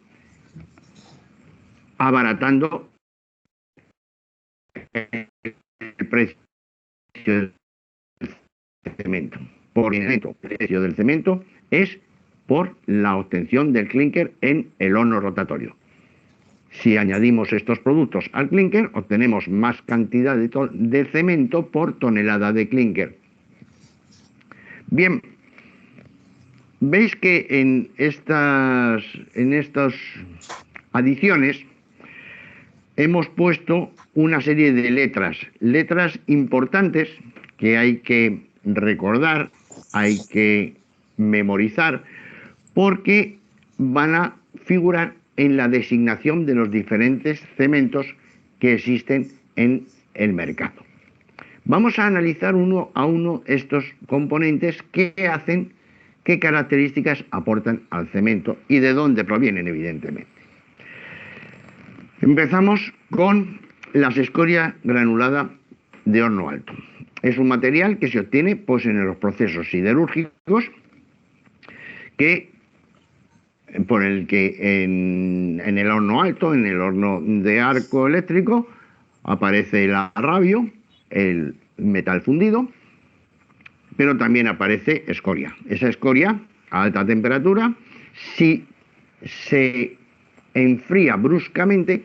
abaratando el precio del cemento. Por el precio del cemento es por la obtención del clinker en el horno rotatorio. Si añadimos estos productos al clinker, obtenemos más cantidad de cemento por tonelada de clinker. Bien, veis que en estas adiciones hemos puesto una serie de letras importantes que hay que recordar, hay que memorizar, porque van a figurar en la designación de los diferentes cementos que existen en el mercado. Vamos a analizar uno a uno estos componentes, qué hacen, qué características aportan al cemento y de dónde provienen, evidentemente. Empezamos con la escoria granulada de horno alto. Es un material que se obtiene pues, en los procesos siderúrgicos, por el que en el horno alto, en el horno de arco eléctrico, aparece el arrabio, el metal fundido, pero también aparece escoria. Esa escoria a alta temperatura, si se enfría bruscamente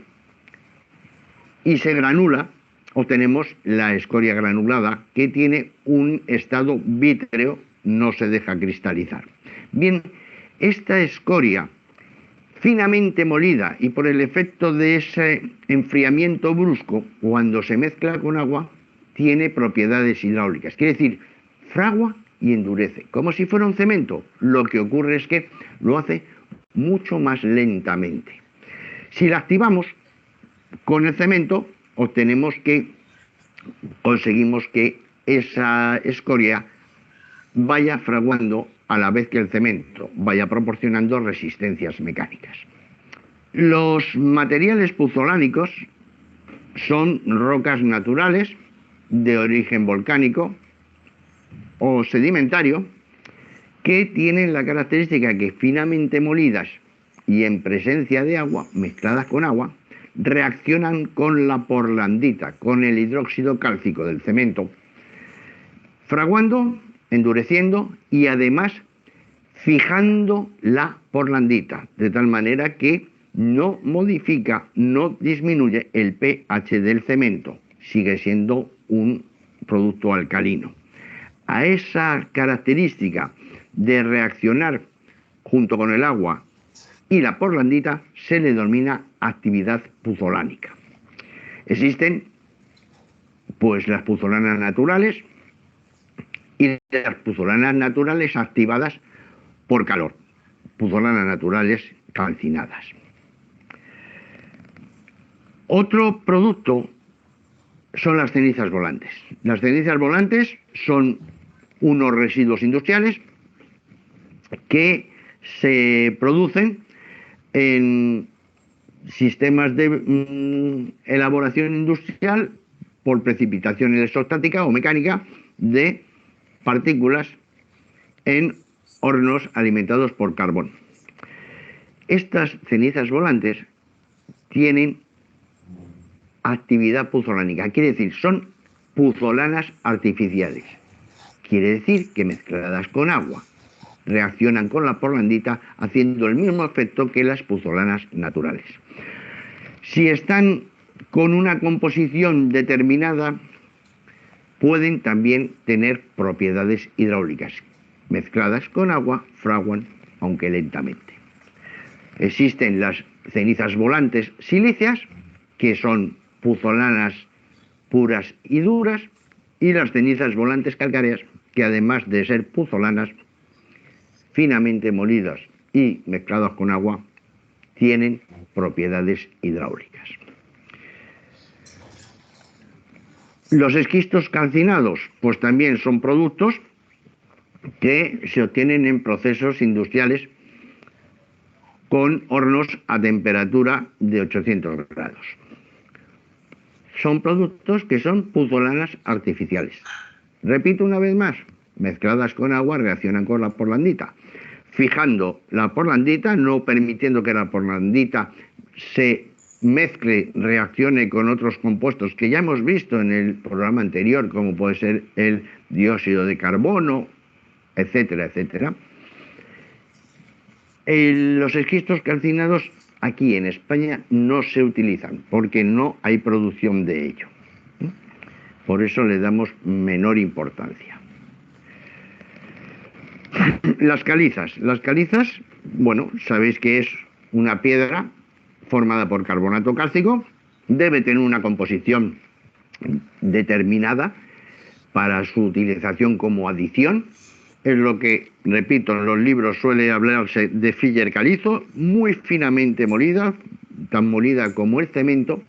y se granula, obtenemos la escoria granulada, que tiene un estado vítreo, no se deja cristalizar. Bien, esta escoria finamente molida y por el efecto de ese enfriamiento brusco, cuando se mezcla con agua, tiene propiedades hidráulicas. Quiere decir, fragua y endurece, como si fuera un cemento. Lo que ocurre es que lo hace mucho más lentamente. Si la activamos con el cemento, conseguimos que esa escoria vaya fraguando a la vez que el cemento vaya proporcionando resistencias mecánicas. Los materiales puzolánicos son rocas naturales de origen volcánico o sedimentario que tienen la característica que finamente molidas y en presencia de agua, mezcladas con agua, reaccionan con la porlandita, con el hidróxido cálcico del cemento, fraguando, endureciendo y además fijando la porlandita, de tal manera que no modifica, no disminuye el pH del cemento, sigue siendo un producto alcalino. A esa característica de reaccionar junto con el agua y la porlandita se le denomina actividad puzolánica. Existen pues las puzolanas naturales y las puzolanas naturales activadas por calor, puzolanas naturales calcinadas. Otro producto son las cenizas volantes. Las cenizas volantes son unos residuos industriales que se producen en sistemas de elaboración industrial por precipitación electrostática o mecánica de partículas en hornos alimentados por carbón. Estas cenizas volantes tienen actividad puzolánica, quiere decir, son puzolanas artificiales. Quiere decir que mezcladas con agua reaccionan con la porlandita haciendo el mismo efecto que las puzolanas naturales. Si están con una composición determinada, pueden también tener propiedades hidráulicas. Mezcladas con agua, fraguan, aunque lentamente. Existen las cenizas volantes silíceas, que son puzolanas puras y duras, y las cenizas volantes calcáreas, que además de ser puzolanas, finamente molidas y mezcladas con agua, tienen propiedades hidráulicas. Los esquistos calcinados, pues también son productos que se obtienen en procesos industriales con hornos a temperatura de 800 grados. Son productos que son puzolanas artificiales. Repito una vez más, mezcladas con agua reaccionan con la porlandita, fijando la porlandita, no permitiendo que la porlandita se mezcle, reaccione con otros compuestos que ya hemos visto en el programa anterior, como puede ser el dióxido de carbono, etcétera, etcétera. Los esquistos calcinados aquí en España no se utilizan porque no hay producción de ello. Por eso le damos menor importancia. Las calizas. Las calizas, bueno, sabéis que es una piedra formada por carbonato cálcico, debe tener una composición determinada para su utilización como adición. Es lo que, repito, en los libros suele hablarse de filler calizo, muy finamente molida, tan molida como el cemento,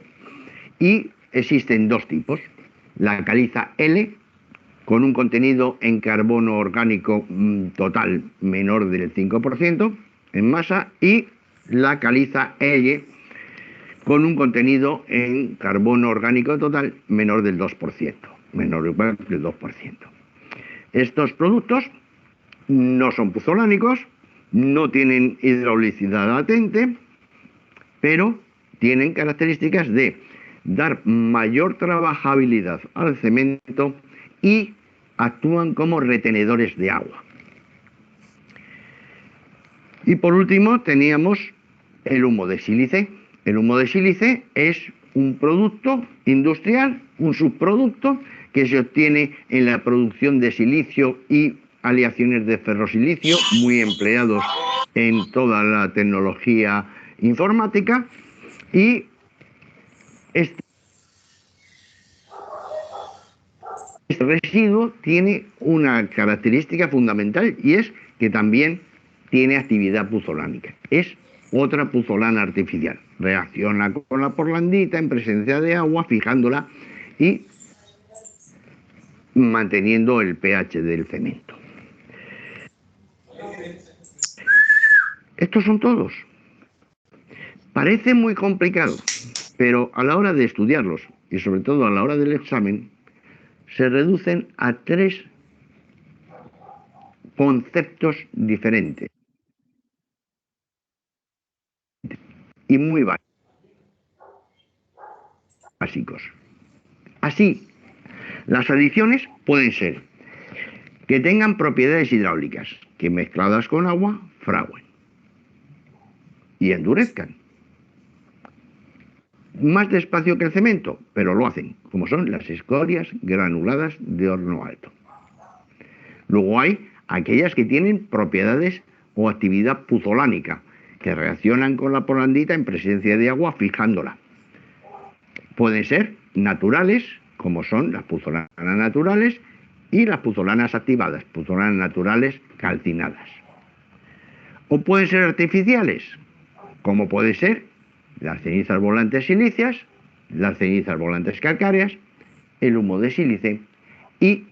y existen dos tipos. La caliza L, con un contenido en carbono orgánico total menor del 5% en masa, y la caliza L, con un contenido en carbono orgánico total menor del 2%, menor o igual del 2%. Estos productos no son puzolánicos, no tienen hidraulicidad latente, pero tienen características de dar mayor trabajabilidad al cemento y actúan como retenedores de agua. Y por último teníamos el humo de sílice. El humo de sílice es un producto industrial, un subproducto que se obtiene en la producción de silicio y aleaciones de ferrosilicio, muy empleados en toda la tecnología informática, y este residuo tiene una característica fundamental, y es que también tiene actividad puzolánica. Es otra puzolana artificial. Reacciona con la porlandita en presencia de agua, fijándola y manteniendo el pH del cemento. Estos son todos. Parece muy complicado, pero a la hora de estudiarlos, y sobre todo a la hora del examen, se reducen a 3 conceptos diferentes y muy básicos. Así, las adiciones pueden ser que tengan propiedades hidráulicas, que mezcladas con agua fraguen y endurezcan. Más despacio que el cemento, pero lo hacen, como son las escorias granuladas de horno alto. Luego hay aquellas que tienen propiedades o actividad puzolánica, que reaccionan con la porlandita en presencia de agua fijándola. Pueden ser naturales, como son las puzolanas naturales y las puzolanas activadas, puzolanas naturales calcinadas. O pueden ser artificiales, como puede ser las cenizas volantes silíceas, las cenizas volantes calcáreas, el humo de sílice y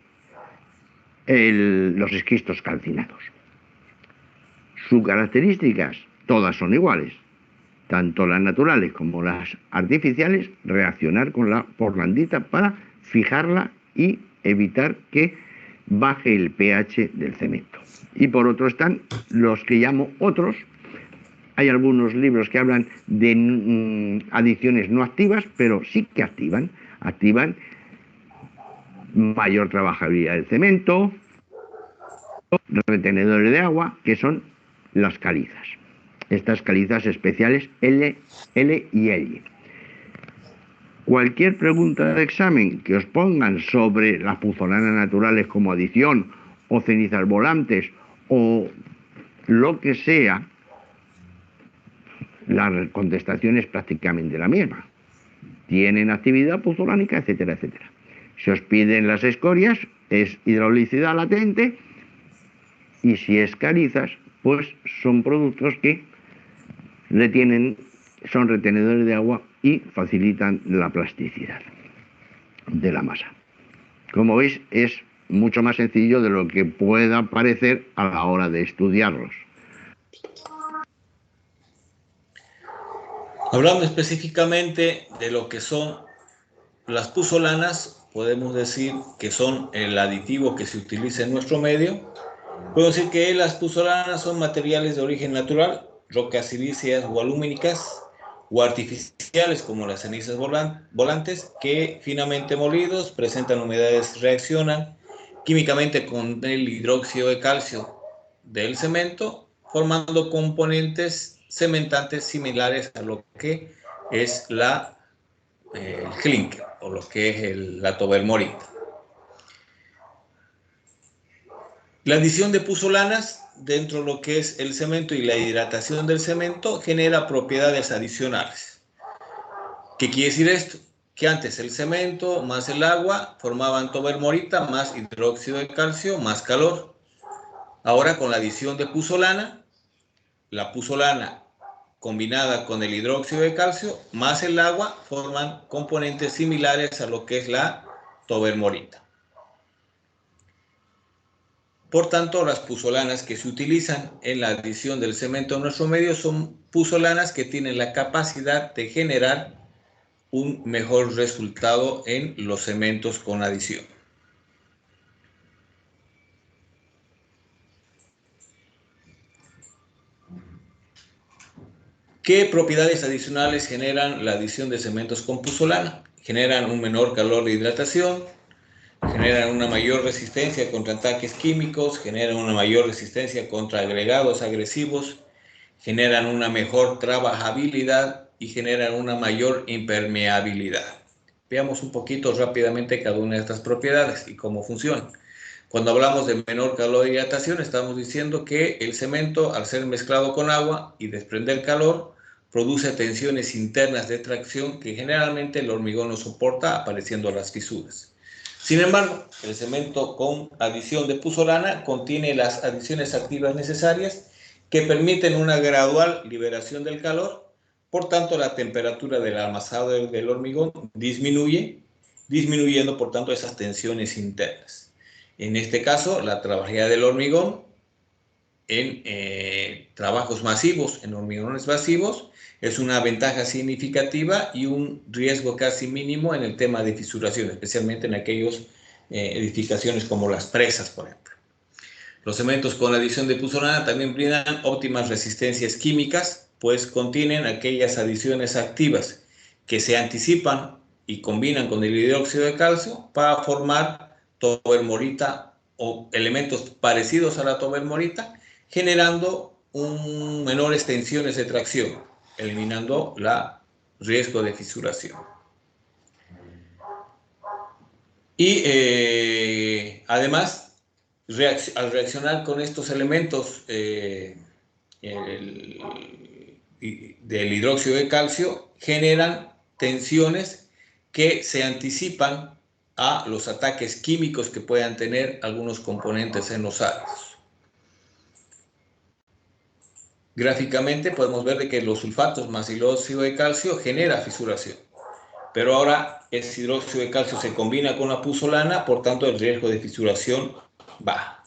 los esquistos calcinados. Sus características, todas son iguales, tanto las naturales como las artificiales, reaccionar con la porlandita para fijarla y evitar que baje el pH del cemento. Y por otro están los que llamo otros. Hay algunos libros que hablan de adiciones no activas, pero sí que activan mayor trabajabilidad del cemento, retenedores de agua, que son las calizas. Estas calizas especiales L y L. Cualquier pregunta de examen que os pongan sobre las puzolanas naturales como adición, o cenizas volantes, o lo que sea, la contestación es prácticamente la misma. Tienen actividad puzolánica, etcétera, etcétera. Si os piden las escorias, es hidraulicidad latente, y si es calizas, pues son productos que son retenedores de agua y facilitan la plasticidad de la masa. Como veis, es mucho más sencillo de lo que pueda parecer a la hora de estudiarlos. Hablando específicamente de lo que son las puzolanas, podemos decir que son el aditivo que se utiliza en nuestro medio. Podemos decir que las puzolanas son materiales de origen natural, rocas silíceas o alumínicas, o artificiales como las cenizas volantes, que finamente molidos presentan humedades, reaccionan químicamente con el hidróxido de calcio del cemento, formando componentes cementantes similares a lo que es el clinker o lo que es la tobermorita. La adición de puzolanas dentro de lo que es el cemento y la hidratación del cemento genera propiedades adicionales. ¿Qué quiere decir esto? Que antes el cemento más el agua formaban tobermorita más hidróxido de calcio más calor. Ahora con la adición de puzolana, la puzolana combinada con el hidróxido de calcio más el agua forman componentes similares a lo que es la tobermorita. Por tanto, las puzolanas que se utilizan en la adición del cemento en nuestro medio son puzolanas que tienen la capacidad de generar un mejor resultado en los cementos con adición. ¿Qué propiedades adicionales generan la adición de cementos con puzolana? Generan un menor calor de hidratación, generan una mayor resistencia contra ataques químicos, generan una mayor resistencia contra agregados agresivos, generan una mejor trabajabilidad y generan una mayor impermeabilidad. Veamos un poquito rápidamente cada una de estas propiedades y cómo funcionan. Cuando hablamos de menor calor de hidratación, estamos diciendo que el cemento, al ser mezclado con agua y desprender calor, produce tensiones internas de tracción que generalmente el hormigón no soporta, apareciendo las fisuras. Sin embargo, el cemento con adición de puzolana contiene las adiciones activas necesarias que permiten una gradual liberación del calor. Por tanto, la temperatura del amasado del hormigón disminuye, disminuyendo por tanto esas tensiones internas. En este caso, la trabajabilidad del hormigón en trabajos masivos, en hormigones masivos, es una ventaja significativa y un riesgo casi mínimo en el tema de fisuración, especialmente en aquellas edificaciones como las presas, por ejemplo. Los cementos con adición de puzolana también brindan óptimas resistencias químicas, pues contienen aquellas adiciones activas que se anticipan y combinan con el hidróxido de calcio para formar tobermorita o elementos parecidos a la tobermorita, generando menores tensiones de tracción, eliminando el riesgo de fisuración. Y además, al reaccionar con estos elementos del hidróxido de calcio, generan tensiones que se anticipan a los ataques químicos que puedan tener algunos componentes en los áridos. Gráficamente podemos ver de que los sulfatos más hidróxido de calcio genera fisuración. Pero ahora ese hidróxido de calcio se combina con la puzolana, por tanto el riesgo de fisuración baja.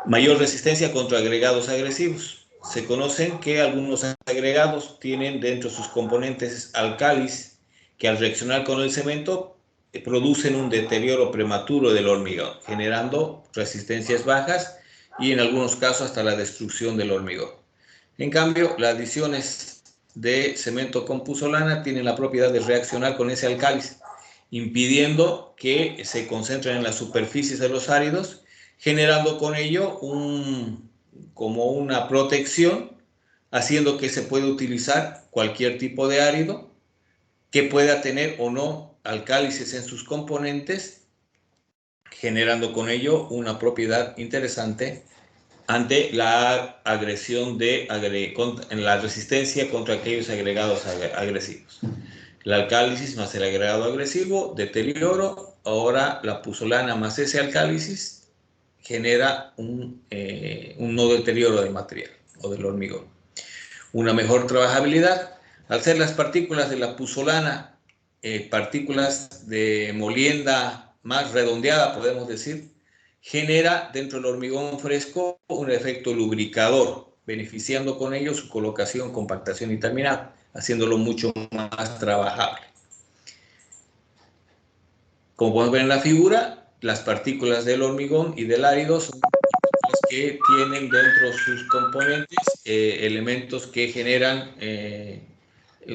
Mayor resistencia contra agregados agresivos. Se conocen que algunos agregados tienen dentro de sus componentes álcalis que al reaccionar con el cemento producen un deterioro prematuro del hormigón, generando resistencias bajas y en algunos casos hasta la destrucción del hormigón. En cambio, las adiciones de cemento con puzolana tienen la propiedad de reaccionar con ese álcalis, impidiendo que se concentren en las superficies de los áridos, generando con ello como una protección, haciendo que se pueda utilizar cualquier tipo de árido que pueda tener o no álcalis en sus componentes, generando con ello una propiedad interesante ante la agresión en la resistencia contra aquellos agregados agresivos. La alcálisis más el agregado agresivo, deterioro. Ahora la puzolana más ese alcálisis genera un no deterioro del material o del hormigón. Una mejor trabajabilidad. Al ser las partículas de la puzolana partículas de molienda más redondeada, podemos decir, genera dentro del hormigón fresco un efecto lubricador, beneficiando con ello su colocación, compactación y terminado, haciéndolo mucho más trabajable. Como podemos ver en la figura, las partículas del hormigón y del árido son partículas que tienen dentro sus componentes elementos que generan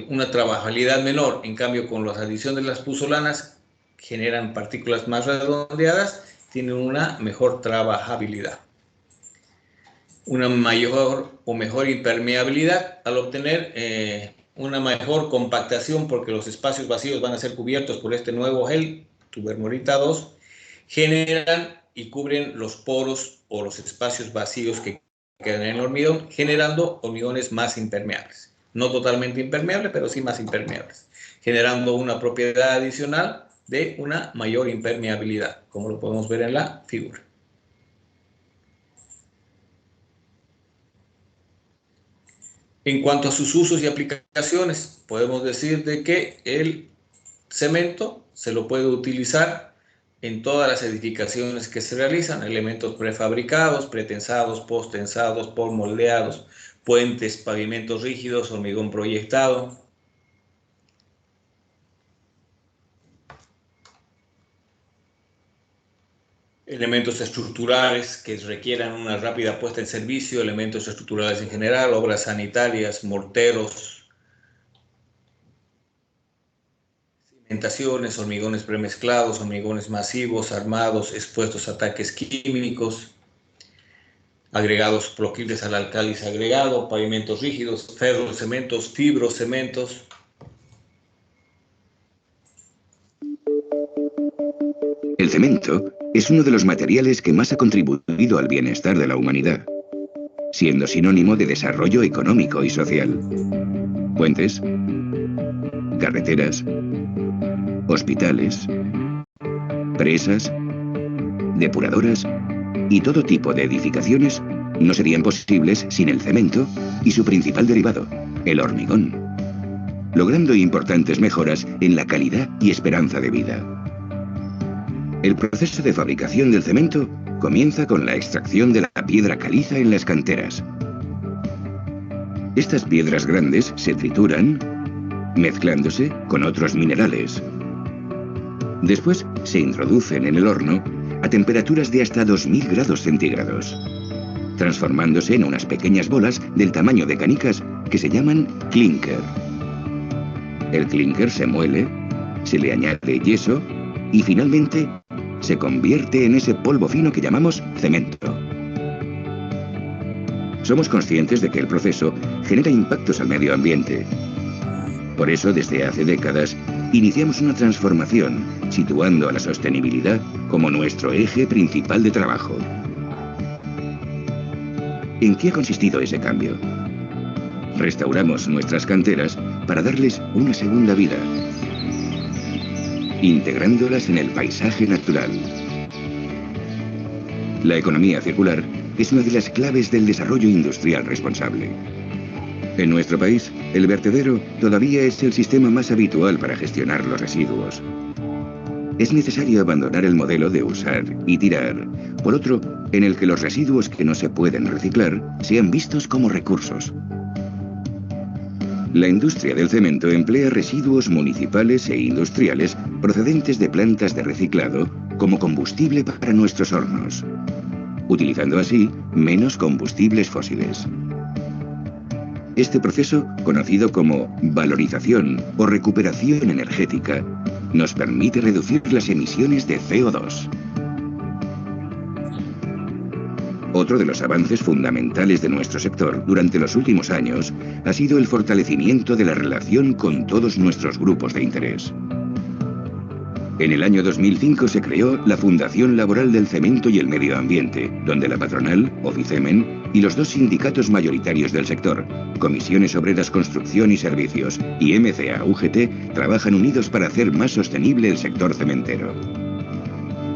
una trabajabilidad menor. En cambio, con la adición de las puzolanas, generan partículas más redondeadas, tienen una mejor trabajabilidad. Una mayor o mejor impermeabilidad al obtener una mejor compactación, porque los espacios vacíos van a ser cubiertos por este nuevo gel, Tubermorita 2, generan y cubren los poros o los espacios vacíos que quedan en el hormigón, generando hormigones más impermeables. No totalmente impermeables, pero sí más impermeables, generando una propiedad adicional de una mayor impermeabilidad, como lo podemos ver en la figura. En cuanto a sus usos y aplicaciones, podemos decir de que el cemento se lo puede utilizar en todas las edificaciones que se realizan, elementos prefabricados, pretensados, posttensados, postmoldeados, puentes, pavimentos rígidos, hormigón proyectado. elementos estructurales que requieran una rápida puesta en servicio, elementos estructurales en general, obras sanitarias, morteros, cimentaciones, hormigones premezclados, hormigones masivos, armados, expuestos a ataques químicos, agregados proclives al álcalis agregado, pavimentos rígidos, ferrocementos, fibrocementos. El cemento es uno de los materiales que más ha contribuido al bienestar de la humanidad, siendo sinónimo de desarrollo económico y social. Puentes, carreteras, hospitales, presas, depuradoras y todo tipo de edificaciones no serían posibles sin el cemento y su principal derivado, el hormigón, logrando importantes mejoras en la calidad y esperanza de vida. El proceso de fabricación del cemento comienza con la extracción de la piedra caliza en las canteras. Estas piedras grandes se trituran, mezclándose con otros minerales. Después se introducen en el horno a temperaturas de hasta 2000 grados centígrados, transformándose en unas pequeñas bolas del tamaño de canicas que se llaman clinker. El clinker se muele, se le añade yeso y finalmente se convierte en ese polvo fino que llamamos cemento. Somos conscientes de que el proceso genera impactos al medio ambiente. Por eso, desde hace décadas, iniciamos una transformación, situando a la sostenibilidad como nuestro eje principal de trabajo. ¿En qué ha consistido ese cambio? Restauramos nuestras canteras para darles una segunda vida, integrándolas en el paisaje natural. La economía circular es una de las claves del desarrollo industrial responsable. En nuestro país, el vertedero todavía es el sistema más habitual para gestionar los residuos. Es necesario abandonar el modelo de usar y tirar, por otro, en el que los residuos que no se pueden reciclar sean vistos como recursos. La industria del cemento emplea residuos municipales e industriales procedentes de plantas de reciclado como combustible para nuestros hornos, utilizando así menos combustibles fósiles. Este proceso, conocido como valorización o recuperación energética, nos permite reducir las emisiones de CO2. Otro de los avances fundamentales de nuestro sector durante los últimos años ha sido el fortalecimiento de la relación con todos nuestros grupos de interés. En el año 2005 se creó la Fundación Laboral del Cemento y el Medio Ambiente, donde la patronal, Oficemen, y los dos sindicatos mayoritarios del sector, Comisiones Obreras Construcción y Servicios y MCA-UGT, trabajan unidos para hacer más sostenible el sector cementero.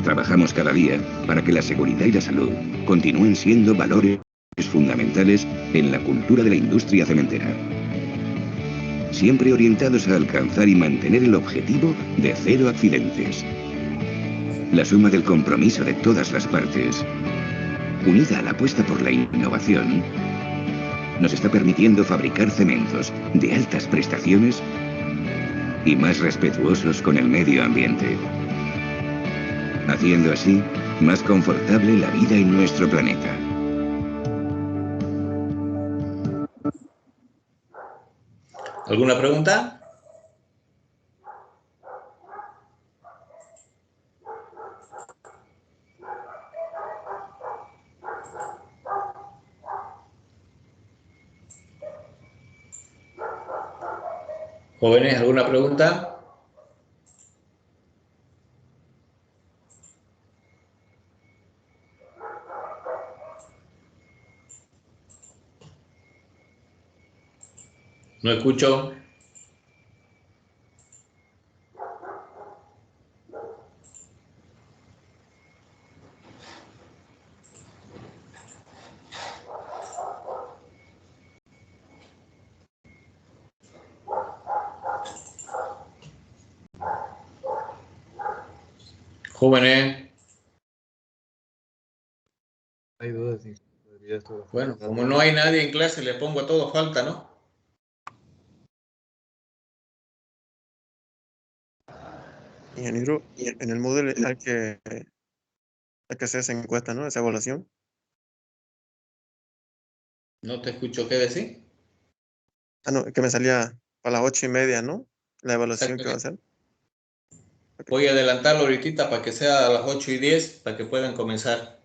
Trabajamos cada día para que la seguridad y la salud continúen siendo valores fundamentales en la cultura de la industria cementera, siempre orientados a alcanzar y mantener el objetivo de 0 accidentes. La suma del compromiso de todas las partes, unida a la apuesta por la innovación, nos está permitiendo fabricar cementos de altas prestaciones y más respetuosos con el medio ambiente, haciendo así más confortable la vida en nuestro planeta. ¿Alguna pregunta? Jóvenes, ¿alguna pregunta? No escucho. Jóvenes. Hay dudas. Bueno, como no hay nadie en clase, le pongo a todos falta, ¿no? Ingeniero, en el Moodle hay que Hay que hacer esa encuesta, ¿no? Esa evaluación. No te escucho qué decir. Ah, no, que me salía para las 8:30, ¿no? La evaluación que va a hacer. Voy a adelantarlo ahorita para que sea a las 8:10 para que puedan comenzar.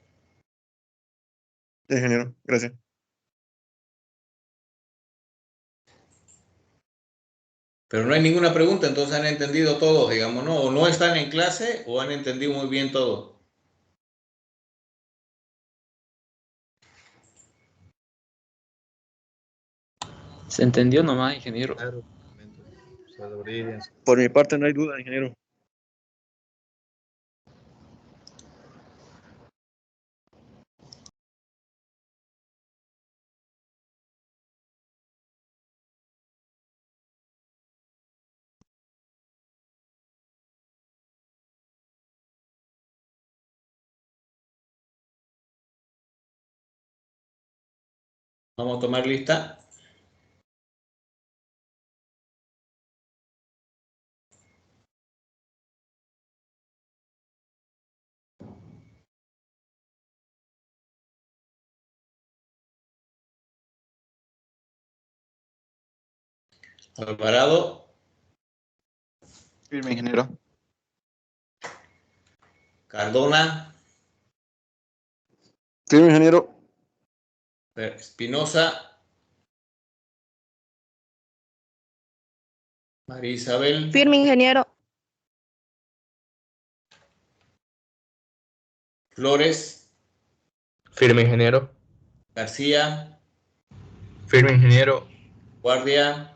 Ingeniero, gracias. Pero no hay ninguna pregunta, entonces han entendido todo, digamos, ¿no? O no están en clase o han entendido muy bien todo. Se entendió nomás, ingeniero. Por mi parte no hay duda, ingeniero. Vamos a tomar lista. Alvarado. Firme, ingeniero. Cardona. Firme, ingeniero. Espinosa. María Isabel. Firme, ingeniero. Flores. Firme, ingeniero. García. Firme, ingeniero. Guardia.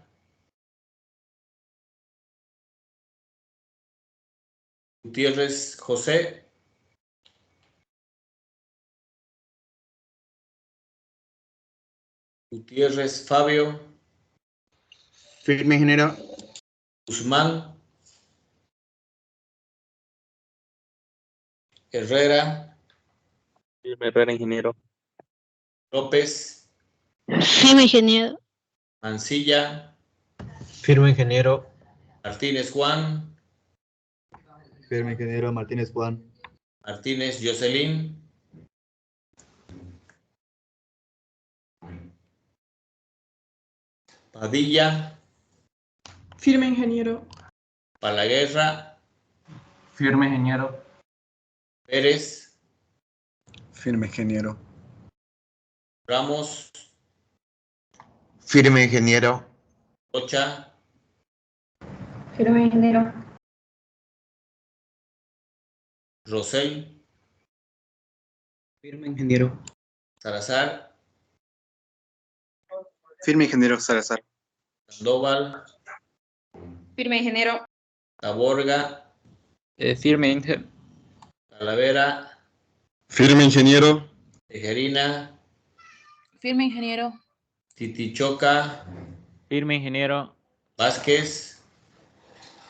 Gutiérrez José. Gutiérrez Fabio. Firme, ingeniero. Guzmán. Herrera. Firme, Herrera, ingeniero. López. Firme, ingeniero. Mancilla. Firme, ingeniero. Martínez Juan. Firme, ingeniero. Martínez Juan. Martínez Jocelyn. Padilla. Firme, ingeniero. Palaguerra. Firme, ingeniero. Pérez. Firme, ingeniero. Ramos. Firme, ingeniero. Rocha. Firme, ingeniero. Rosell. Firme, ingeniero. Salazar. Firme, ingeniero Salazar. Sandoval. Firme, ingeniero. Taborga. Firme, ingeniero. Talavera. Firme, ingeniero. Tejerina. Firme, ingeniero. Titichoca. Firme, ingeniero. Vázquez.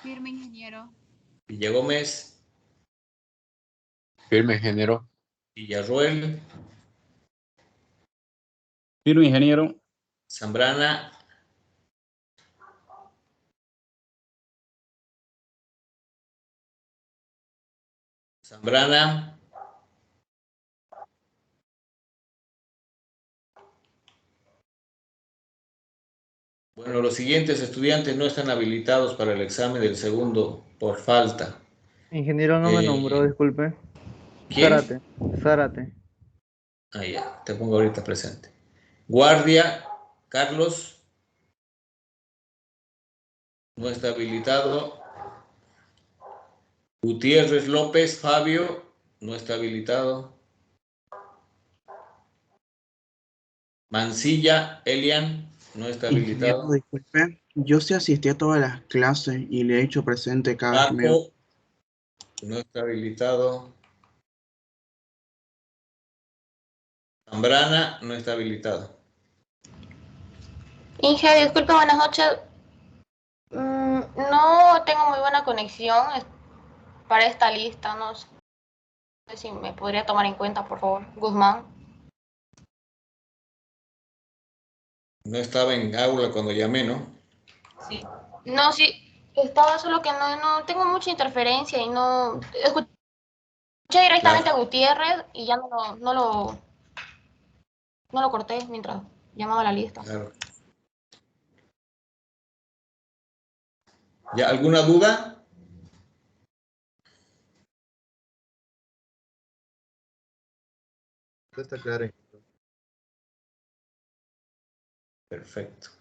Firme, ingeniero. Villagómez. Firme, ingeniero. Villarruel. Firme, ingeniero. Zambrana. Zambrana. Bueno, los siguientes estudiantes no están habilitados para el examen del segundo por falta. Ingeniero no me nombró, disculpe. ¿Quién? Zárate. Ah, ya, te pongo ahorita presente. Guardia, Carlos. No está habilitado. Gutiérrez López, Fabio. No está habilitado. Mancilla, Elian. No está habilitado. Ingeniero, disculpe. Yo sí asistí a todas las clases y le he hecho presente cada vez que me... Paco. No está habilitado. Zambrana. No está habilitado. Inge, disculpe, buenas noches. No tengo muy buena conexión para esta lista. No sé si me podría tomar en cuenta, por favor. Guzmán. No estaba en aula cuando llamé, ¿no? Sí. No, sí. Estaba solo que no tengo mucha interferencia y no escuché Escuché directamente a Gutiérrez y ya no lo corté mientras llamaba a la lista. Claro. ¿Ya alguna duda? Está claro. Perfecto.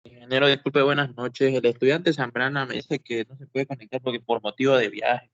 Ingeniero, disculpe, buenas noches. El estudiante Zambrana me dice que no se puede conectar porque por motivo de viaje.